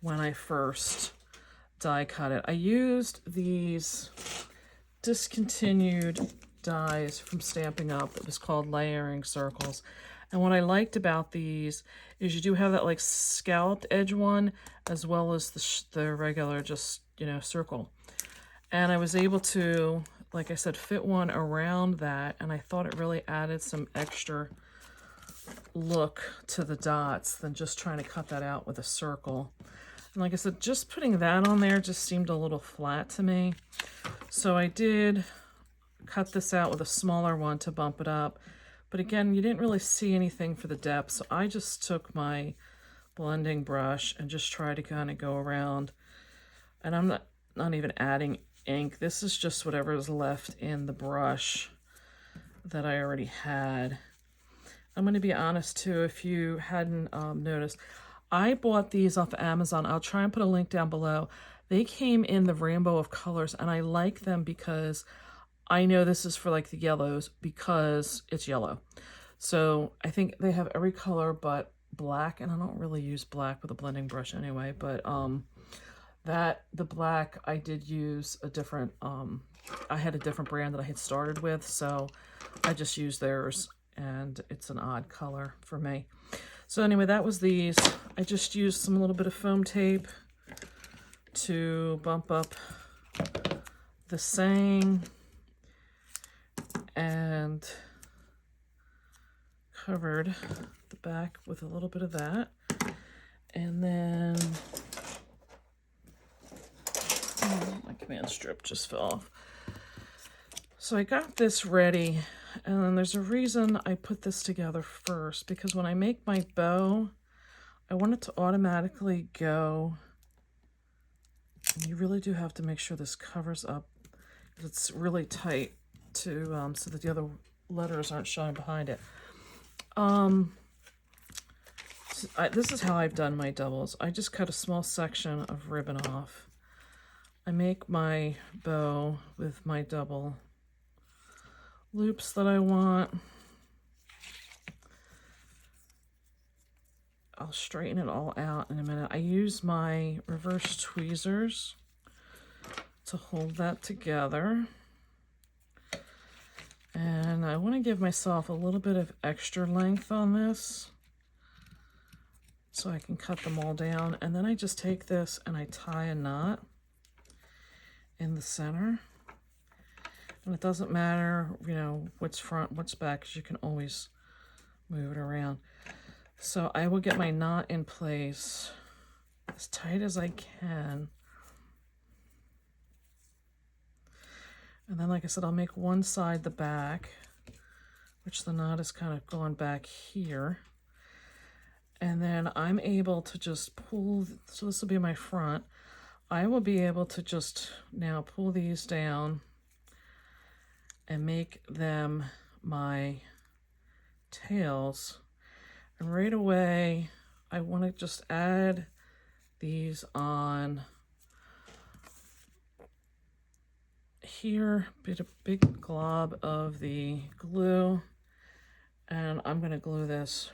when I first die cut it. I used these discontinued dies from Stampin' Up! It was called layering circles. And what I liked about these is you do have that like scalloped edge one as well as the regular just, circle. And I was able to, like I said, fit one around that, and I thought it really added some extra look to the dots than just trying to cut that out with a circle. And like I said, just putting that on there just seemed a little flat to me. So I did cut this out with a smaller one to bump it up. But again, you didn't really see anything for the depth, so I just took my blending brush and just tried to kind of go around. And I'm not even adding ink. This is just whatever is left in the brush that I already had. I'm going to be honest too, if you hadn't noticed, I bought these off Amazon. I'll try and put a link down below. They came in the rainbow of colors, and I like them because I know this is for like the yellows because it's yellow. So I think they have every color but black, and I don't really use black with a blending brush anyway, but the black I did use a different, I had a different brand that I had started with, so I just used theirs, and it's an odd color for me. So anyway, that was these. I just used some little bit of foam tape to bump up the saying and covered the back with a little bit of that. And then my command strip just fell off. So I got this ready, and there's a reason I put this together first, because when I make my bow, I want it to automatically go, and you really do have to make sure this covers up, because it's really tight to so that the other letters aren't showing behind it. This is how I've done my doubles. I just cut a small section of ribbon off. I make my bow with my double loops that I want. I'll straighten it all out in a minute. I use my reverse tweezers to hold that together. And I want to give myself a little bit of extra length on this so I can cut them all down. And then I just take this and I tie a knot in the center. And it doesn't matter, what's front, what's back, because you can always move it around. So I will get my knot in place as tight as I can. And then, like I said, I'll make one side the back, which the knot is kind of going back here. And then I'm able to just pull, so this will be my front. I will be able to just now pull these down and make them my tails. And right away, I want to just add these on here, a big glob of the glue, and I'm going to glue this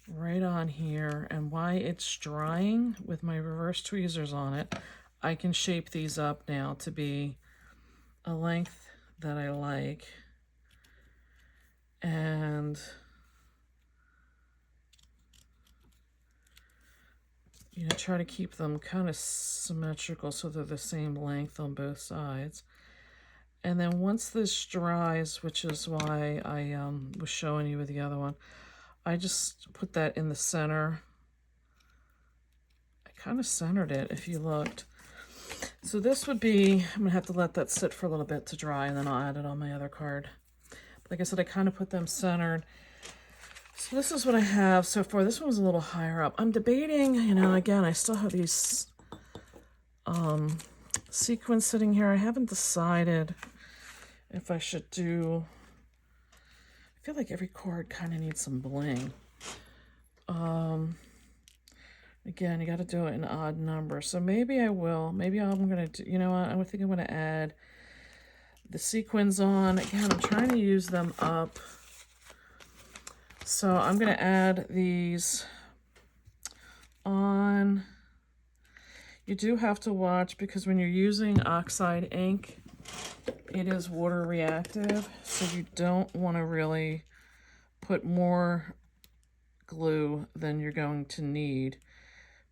right on here. And while it's drying with my reverse tweezers on it, I can shape these up now to be a length that I like. And you know, try to keep them kind of symmetrical so they're the same length on both sides. And then once this dries, which is why I was showing you with the other one, I just put that in the center. I kind of centered it if you looked. So this would be, I'm gonna have to let that sit for a little bit to dry, and then I'll add it on my other card. But like I said, I kind of put them centered. So this is what I have so far. This one's a little higher up. I'm debating, you know, again, I still have these sequins sitting here. I haven't decided if I should do, I feel like every card kind of needs some bling. Again, you got to do it in odd numbers. So maybe I will. Maybe I'm going to do, you know what, I think I'm going to add the sequins on. Again, I'm trying to use them up. So I'm going to add these on. You do have to watch because when you're using oxide ink, it is water reactive. So you don't want to really put more glue than you're going to need,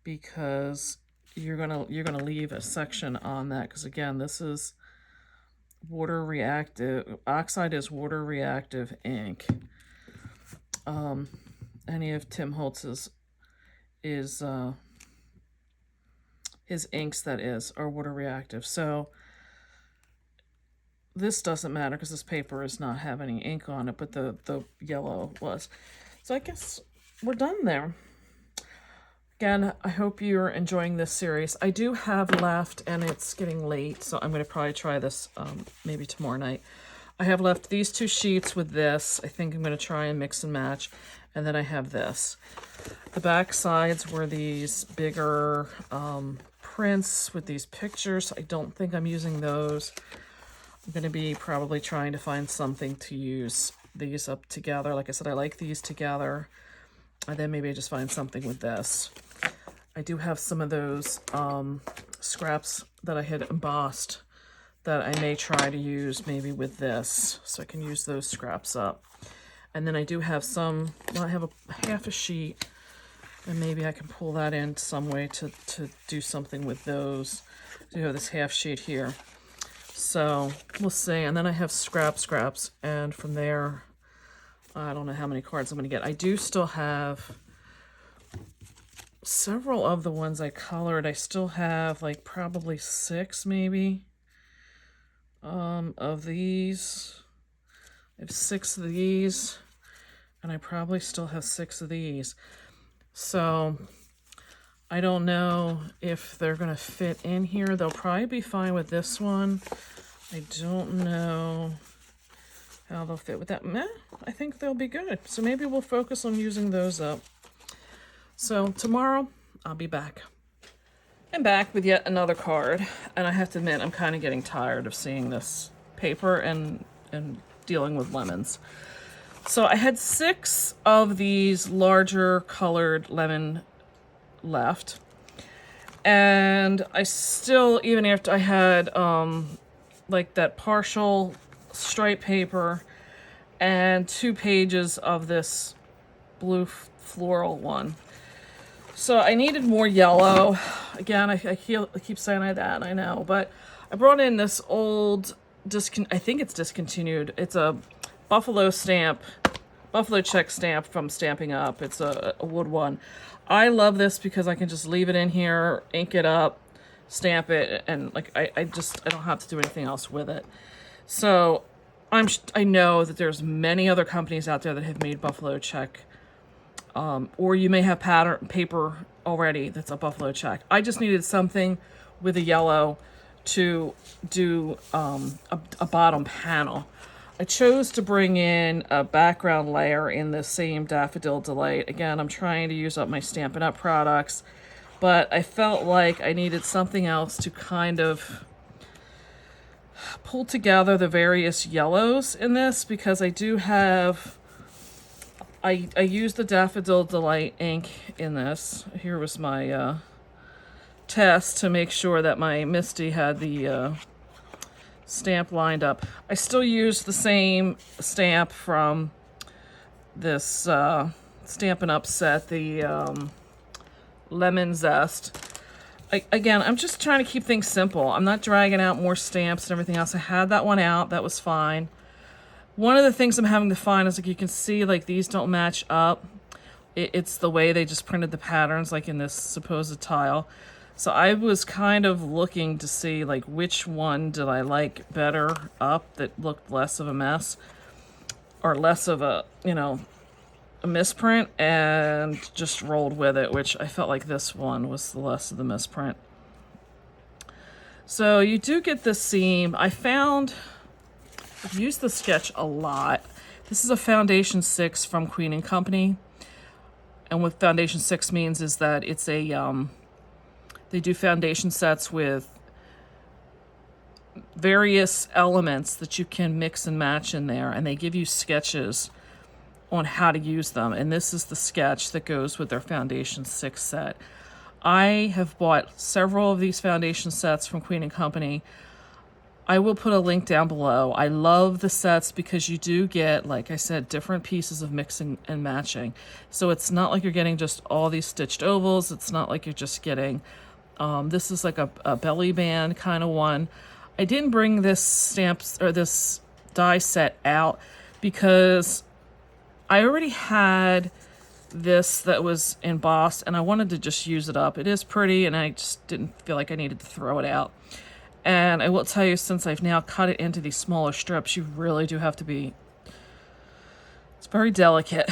because you're gonna leave a section on that, because again, this is water reactive. Oxide is water reactive ink. Any of Tim Holtz's his inks, that is, are water reactive. So this doesn't matter because this paper does not have any ink on it, but the yellow was. So I guess we're done there. Again, I hope you're enjoying this series. I do have left, and it's getting late, so I'm going to probably try this maybe tomorrow night. I have left these 2 sheets with this. I think I'm going to try and mix and match. And then I have this. The back sides were these bigger prints with these pictures. I don't think I'm using those. I'm going to be probably trying to find something to use these up together. Like I said, I like these together. And then maybe I just find something with this. I do have some of those scraps that I had embossed that I may try to use maybe with this. So I can use those scraps up. And then I do have some, well, I have a half a sheet, and maybe I can pull that in some way to do something with those. So you have this half sheet here. So we'll see. And then I have scraps. And from there, I don't know how many cards I'm going to get. I do still have several of the ones I colored. I still have like probably 6 maybe of these. I have 6 of these, and I probably still have 6 of these. So I don't know if they're going to fit in here. They'll probably be fine with this one. I don't know how they'll fit with that. Meh, I think they'll be good. So maybe we'll focus on using those up. So tomorrow I'll be back. I'm back with yet another card, and I have to admit I'm kind of getting tired of seeing this paper and dealing with lemons. So I had 6 of these larger colored lemon left, and I still, even after I had like that partial stripe paper and 2 pages of this blue floral one. So I needed more yellow. Again, I keep saying that, I know, but I brought in this old, I think it's discontinued. It's a buffalo check stamp from Stamping Up. It's a wood one. I love this because I can just leave it in here, ink it up, stamp it, and like I don't have to do anything else with it. So I know that there's many other companies out there that have made buffalo check, or you may have paper already that's a buffalo check. I just needed something with a yellow to do a bottom panel. I chose to bring in a background layer in the same Daffodil Delight. Again, I'm trying to use up my Stampin' Up! Products, but I felt like I needed something else to kind of pull together the various yellows in this, because I do have, I used the Daffodil Delight ink in this. Here was my test to make sure that my Misty had the stamp lined up. I still use the same stamp from this Stampin' Up! Set, the lemon zest. Again, I'm just trying to keep things simple. I'm not dragging out more stamps and everything else. I had that one out. That was fine. One of the things I'm having to find is, like, you can see, like, these don't match up. It's the way they just printed the patterns, like in this supposed tile. So I was kind of looking to see, like, which one did I like better up that looked less of a mess or less of a, you know, a misprint, and just rolled with it, which I felt like this one was the less of the misprint. So you do get this seam. I've used the sketch a lot. This is a Foundation 6 from Queen & Company. And what Foundation 6 means is that it's a, they do foundation sets with various elements that you can mix and match in there. And they give you sketches on how to use them. And this is the sketch that goes with their Foundation 6 set. I have bought several of these foundation sets from Queen & Company. I will put a link down below. I love the sets because you do get, like I said, different pieces of mixing and matching. So it's not like you're getting just all these stitched ovals. It's not like you're just getting, this is like a belly band kind of one. I didn't bring this stamps or this die set out because I already had this that was embossed and I wanted to just use it up. It is pretty and I just didn't feel like I needed to throw it out. And I will tell you, since I've now cut it into these smaller strips, you really do have to be, it's very delicate.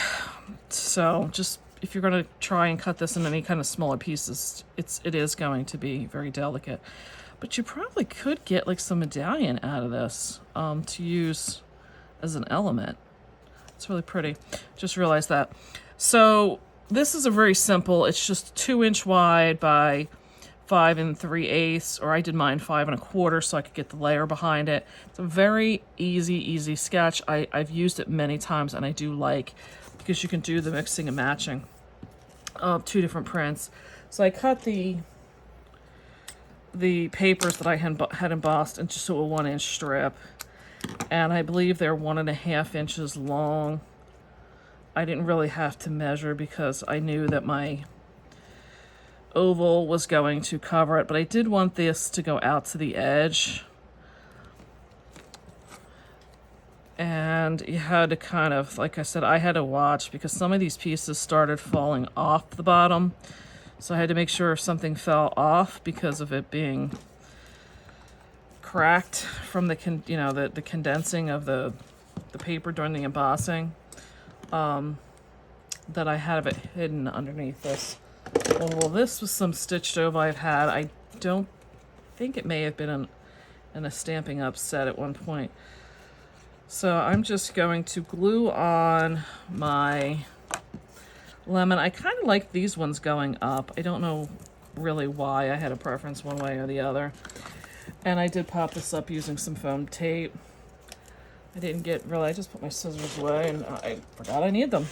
So just, if you're going to try and cut this in any kind of smaller pieces, it is going to be very delicate. But you probably could get like some medallion out of this to use as an element. It's really pretty. Just realized that. So this is a very simple, it's just 2-inch wide by 5 3/8, or I did mine 5 1/4 so I could get the layer behind it. It's a very easy sketch. I've used it many times and I do like, because you can do the mixing and matching of 2 different prints. So I cut the papers that I had embossed into just a 1-inch strip, and I believe they're 1.5 inches long. I didn't really have to measure because I knew that my oval was going to cover it, but I did want this to go out to the edge. And you had to kind of, like I said, I had to watch because some of these pieces started falling off the bottom. So I had to make sure if something fell off because of it being cracked from the condensing of the paper during the embossing, that I have it hidden underneath this. Well, this was some stitched over I've had. I don't think it may have been in a Stampin' Up set at one point. So I'm just going to glue on my lemon. I kind of like these ones going up. I don't know really why. I had a preference one way or the other. And I did pop this up using some foam tape. I just put my scissors away and I forgot I need them.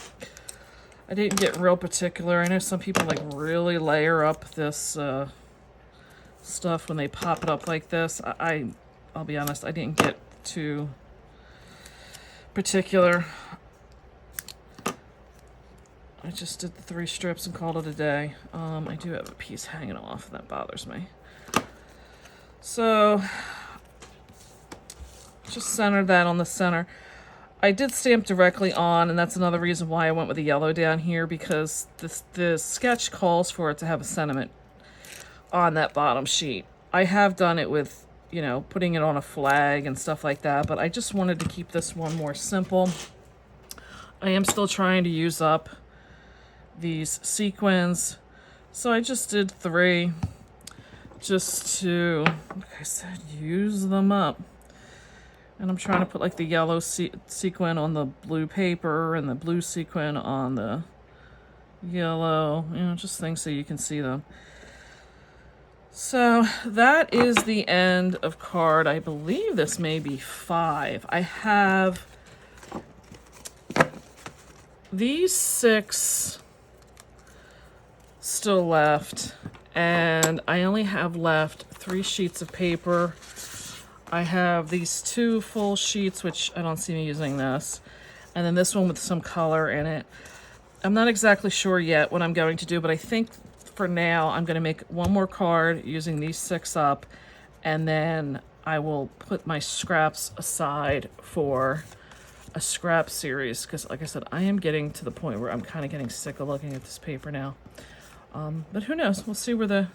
I didn't get real particular. I know some people like really layer up this stuff when they pop it up like this. I'll be honest, I didn't get too particular. I just did the 3 strips and called it a day. I do have a piece hanging off, and that bothers me. So, just centered that on the center. I did stamp directly on, and that's another reason why I went with the yellow down here, because the sketch calls for it to have a sentiment on that bottom sheet. I have done it with, putting it on a flag and stuff like that, but I just wanted to keep this one more simple. I am still trying to use up these sequins, so I just did 3 just to, like I said, use them up. And I'm trying to put like the yellow sequin on the blue paper and the blue sequin on the yellow, just things so you can see them. So that is the end of card. I believe this may be 5. I have these 6 still left, and I only have left 3 sheets of paper. I have these 2 full sheets, which I don't see me using this, and then this one with some color in it. I'm not exactly sure yet what I'm going to do, but I think for now, I'm going to make one more card using these 6 up, and then I will put my scraps aside for a scrap series, because like I said, I am getting to the point where I'm kind of getting sick of looking at this paper now. But who knows? We'll see where the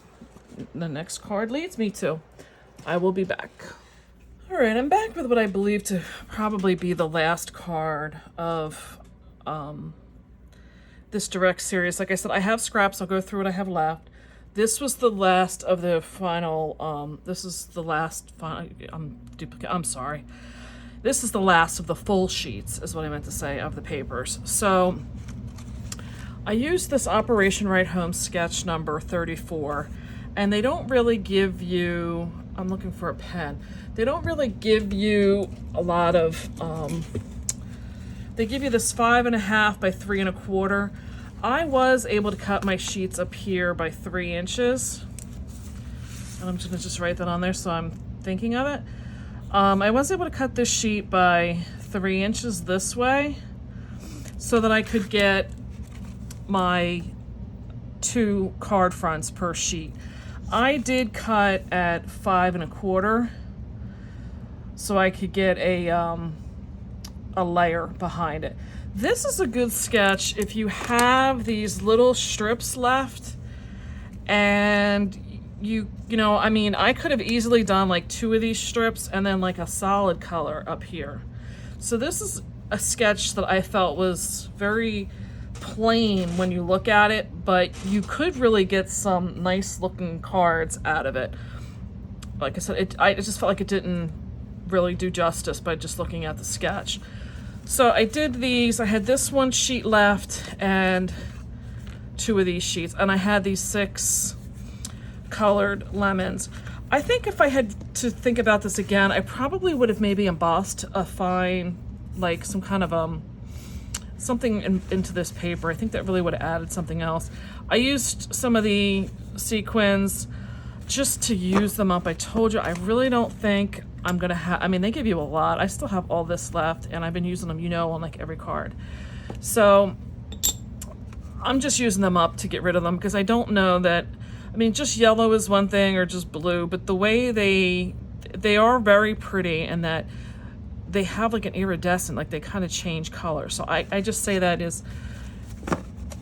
next card leads me to. I will be back. All right, I'm back with what I believe to probably be the last card of this direct series. Like I said, I have scraps. I'll go through what I have left. This was the last of the final, this is the last final, I'm sorry. This is the last of the full sheets, is what I meant to say, of the papers. So I used this Operation Right Home sketch number 34, and they don't really give you, I'm looking for a pen. They don't really give you a lot of, they give you this 5.5 by 3.25. I was able to cut my sheets up here by 3 inches. And I'm just gonna just write that on there so I'm thinking of it. I was able to cut this sheet by 3 inches this way so that I could get my 2 card fronts per sheet. I did cut at 5.25 so I could get a layer behind it. This is a good sketch if you have these little strips left, and you know, I mean, I could have easily done like 2 of these strips and then like a solid color up here. So this is a sketch that I felt was very plain when you look at it, but you could really get some nice looking cards out of it. Like I said, I just felt like it didn't really do justice by just looking at the sketch. So I did these. I had this 1 sheet left and 2 of these sheets, and I had these 6 colored lemons. I think if I had to think about this again, I probably would have maybe embossed a fine, like some kind of something into this paper. I think that really would have added something else. I used some of the sequins just to use them up. I told you, I really don't think I'm gonna have, I mean, they give you a lot. I still have all this left, and I've been using them, you know, on like every card. So I'm just using them up to get rid of them, because I don't know that, I mean, just yellow is one thing, or just blue, but the way they are very pretty, and that they have like an iridescent, like they kind of change color. So I just say that is,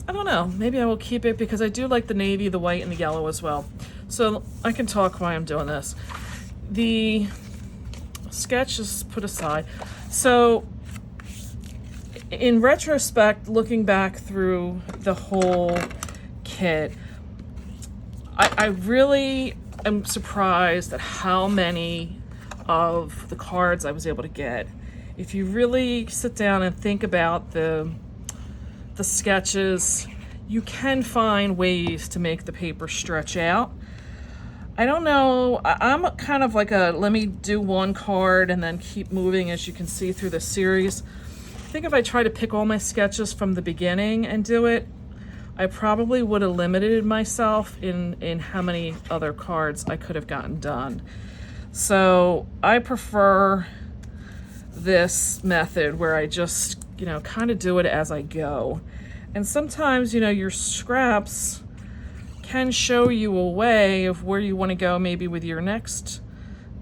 I don't know, maybe I will keep it because I do like the navy, the white, and the yellow as well. So I can talk while I'm doing this. The sketch is put aside. So in retrospect, looking back through the whole kit, I really am surprised at how many of the cards I was able to get. If you really sit down and think about the sketches, you can find ways to make the paper stretch out. I don't know, I'm kind of like a, let me do 1 card and then keep moving, as you can see through the series. I think if I try to pick all my sketches from the beginning and do it, I probably would have limited myself in how many other cards I could have gotten done. So I prefer this method where I just, you know, kind of do it as I go. And sometimes, you know, your scraps can show you a way of where you want to go maybe with your next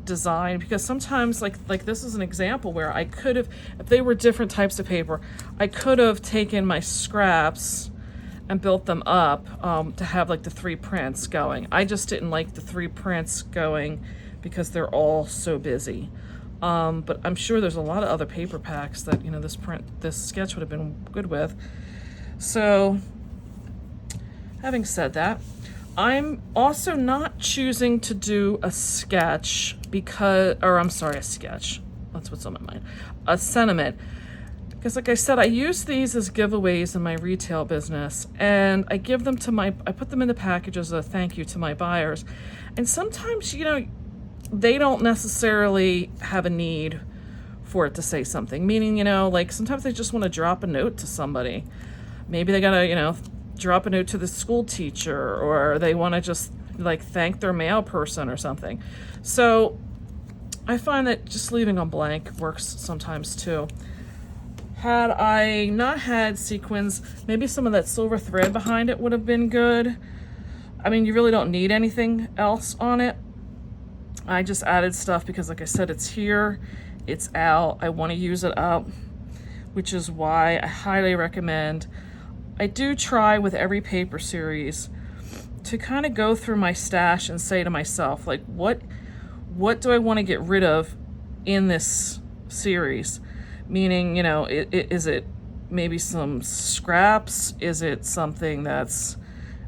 design, because sometimes like this is an example where I could have, if they were different types of paper, I could have taken my scraps and built them up to have like the 3 prints going. I just didn't like the 3 prints going because they're all so busy. But I'm sure there's a lot of other paper packs that, you know, this sketch would have been good with. So having said that, I'm also not choosing to do a sketch because, or I'm sorry, a sketch. That's what's on my mind. A sentiment. Because like I said, I use these as giveaways in my retail business, and I give them to I put them in the package as a thank you to my buyers. And sometimes, you know, they don't necessarily have a need for it to say something. Meaning, you know, like sometimes they just want to drop a note to somebody. Maybe they gotta, you know, drop a note to the school teacher, or they want to just like thank their mail person or something. So I find that just leaving them blank works sometimes too. Had I not had sequins, maybe some of that silver thread behind it would have been good. I mean, you really don't need anything else on it. I just added stuff because, like I said, it's here, it's out, I want to use it up, which is why I highly recommend. I do try with every paper series to kind of go through my stash and say to myself, like, what do I want to get rid of in this series? Meaning, you know, is it maybe some scraps? Is it something that's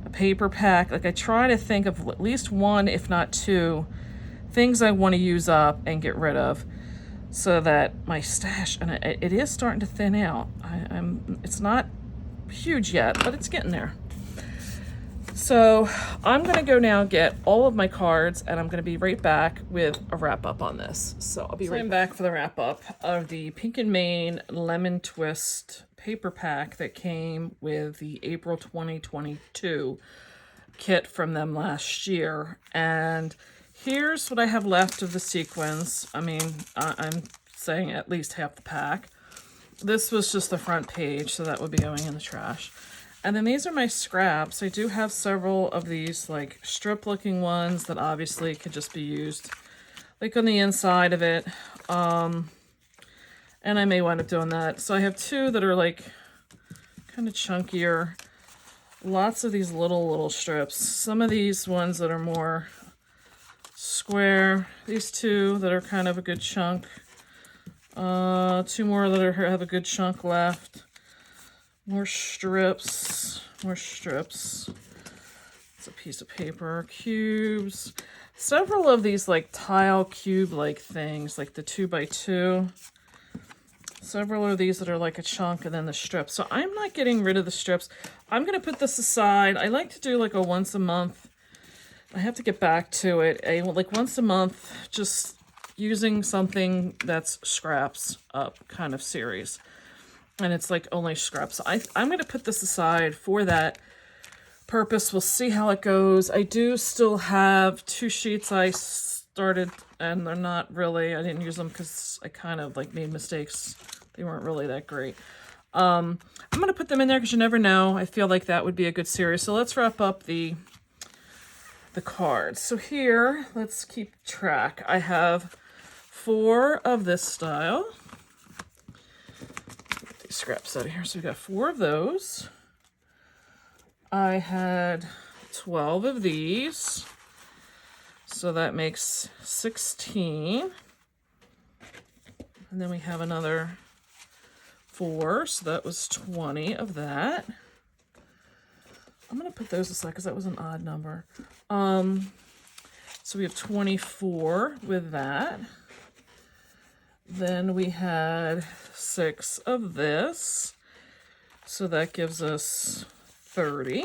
a paper pack? Like, I try to think of at least one, if not two, things I want to use up and get rid of, so that my stash, and it is starting to thin out. It's not huge yet, but it's getting there. So I'm gonna go now get all of my cards, and I'm gonna be right back with a wrap up on this. So I'll be right back for the wrap up of the Pink and Main Lemon Twist paper pack that came with the April 2022 kit from them last year. And here's what I have left of the sequins. I mean, I'm saying at least half the pack. This was just the front page, so that would be going in the trash. And then these are my scraps. I do have several of these like strip looking ones that obviously could just be used like on the inside of it. And I may wind up doing that. So I have two that are like kind of chunkier. Lots of these little strips. Some of these ones that are more square. These two that are kind of a good chunk. Two more that have a good chunk left. More strips, more strips. It's a piece of paper, cubes. Several of these like tile cube-like things, like the 2x2. Several of these that are like a chunk, and then the strips. So I'm not getting rid of the strips. I'm gonna put this aside. I like to do like a once a month. I have to get back to it. Like once a month, just using something that's scraps up kind of series. And it's like only scraps. So I'm going to put this aside for that purpose. We'll see how it goes. I do still have 2 sheets I started, and they're not really, I didn't use them because I kind of like made mistakes. They weren't really that great. I'm going to put them in there because you never know. I feel like that would be a good series. So let's wrap up the cards. So here, let's keep track. I have 4 of this style. Scraps out of here. So we got 4 of those. I had 12 of these. So that makes 16. And then we have another 4. So that was 20 of that. I'm going to put those aside because that was an odd number. So we have 24 with that. Then we had 6 of this, so that gives us 30.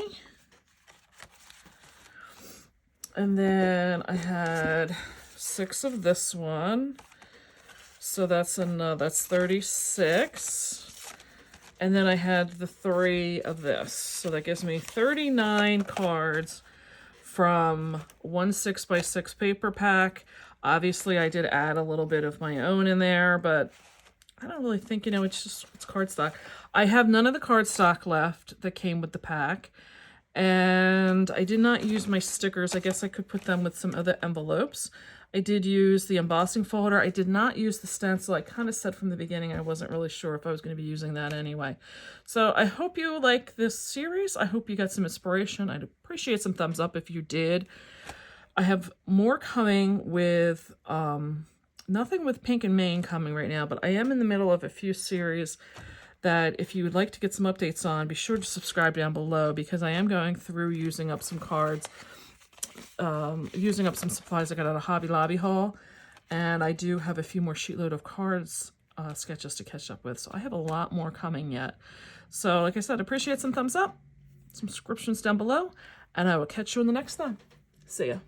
And then I had 6 of this one, so that's 36. And then I had the 3 of this, so that gives me 39 cards from one 6x6 paper pack. Obviously, I did add a little bit of my own in there, but I don't really think, you know, it's cardstock. I have none of the cardstock left that came with the pack, and I did not use my stickers. I guess I could put them with some other envelopes. I did use the embossing folder. I did not use the stencil. I kind of said from the beginning I wasn't really sure if I was going to be using that anyway. So I hope you like this series. I hope you got some inspiration. I'd appreciate some thumbs up if you did. I have more coming with, nothing with Pink and Main coming right now, but I am in the middle of a few series that if you would like to get some updates on, be sure to subscribe down below, because I am going through using up some cards, using up some supplies I got at a Hobby Lobby haul, and I do have a few more sheetload of cards, sketches to catch up with, so I have a lot more coming yet. So like I said, appreciate some thumbs up, some subscriptions down below, and I will catch you in the next time. See ya.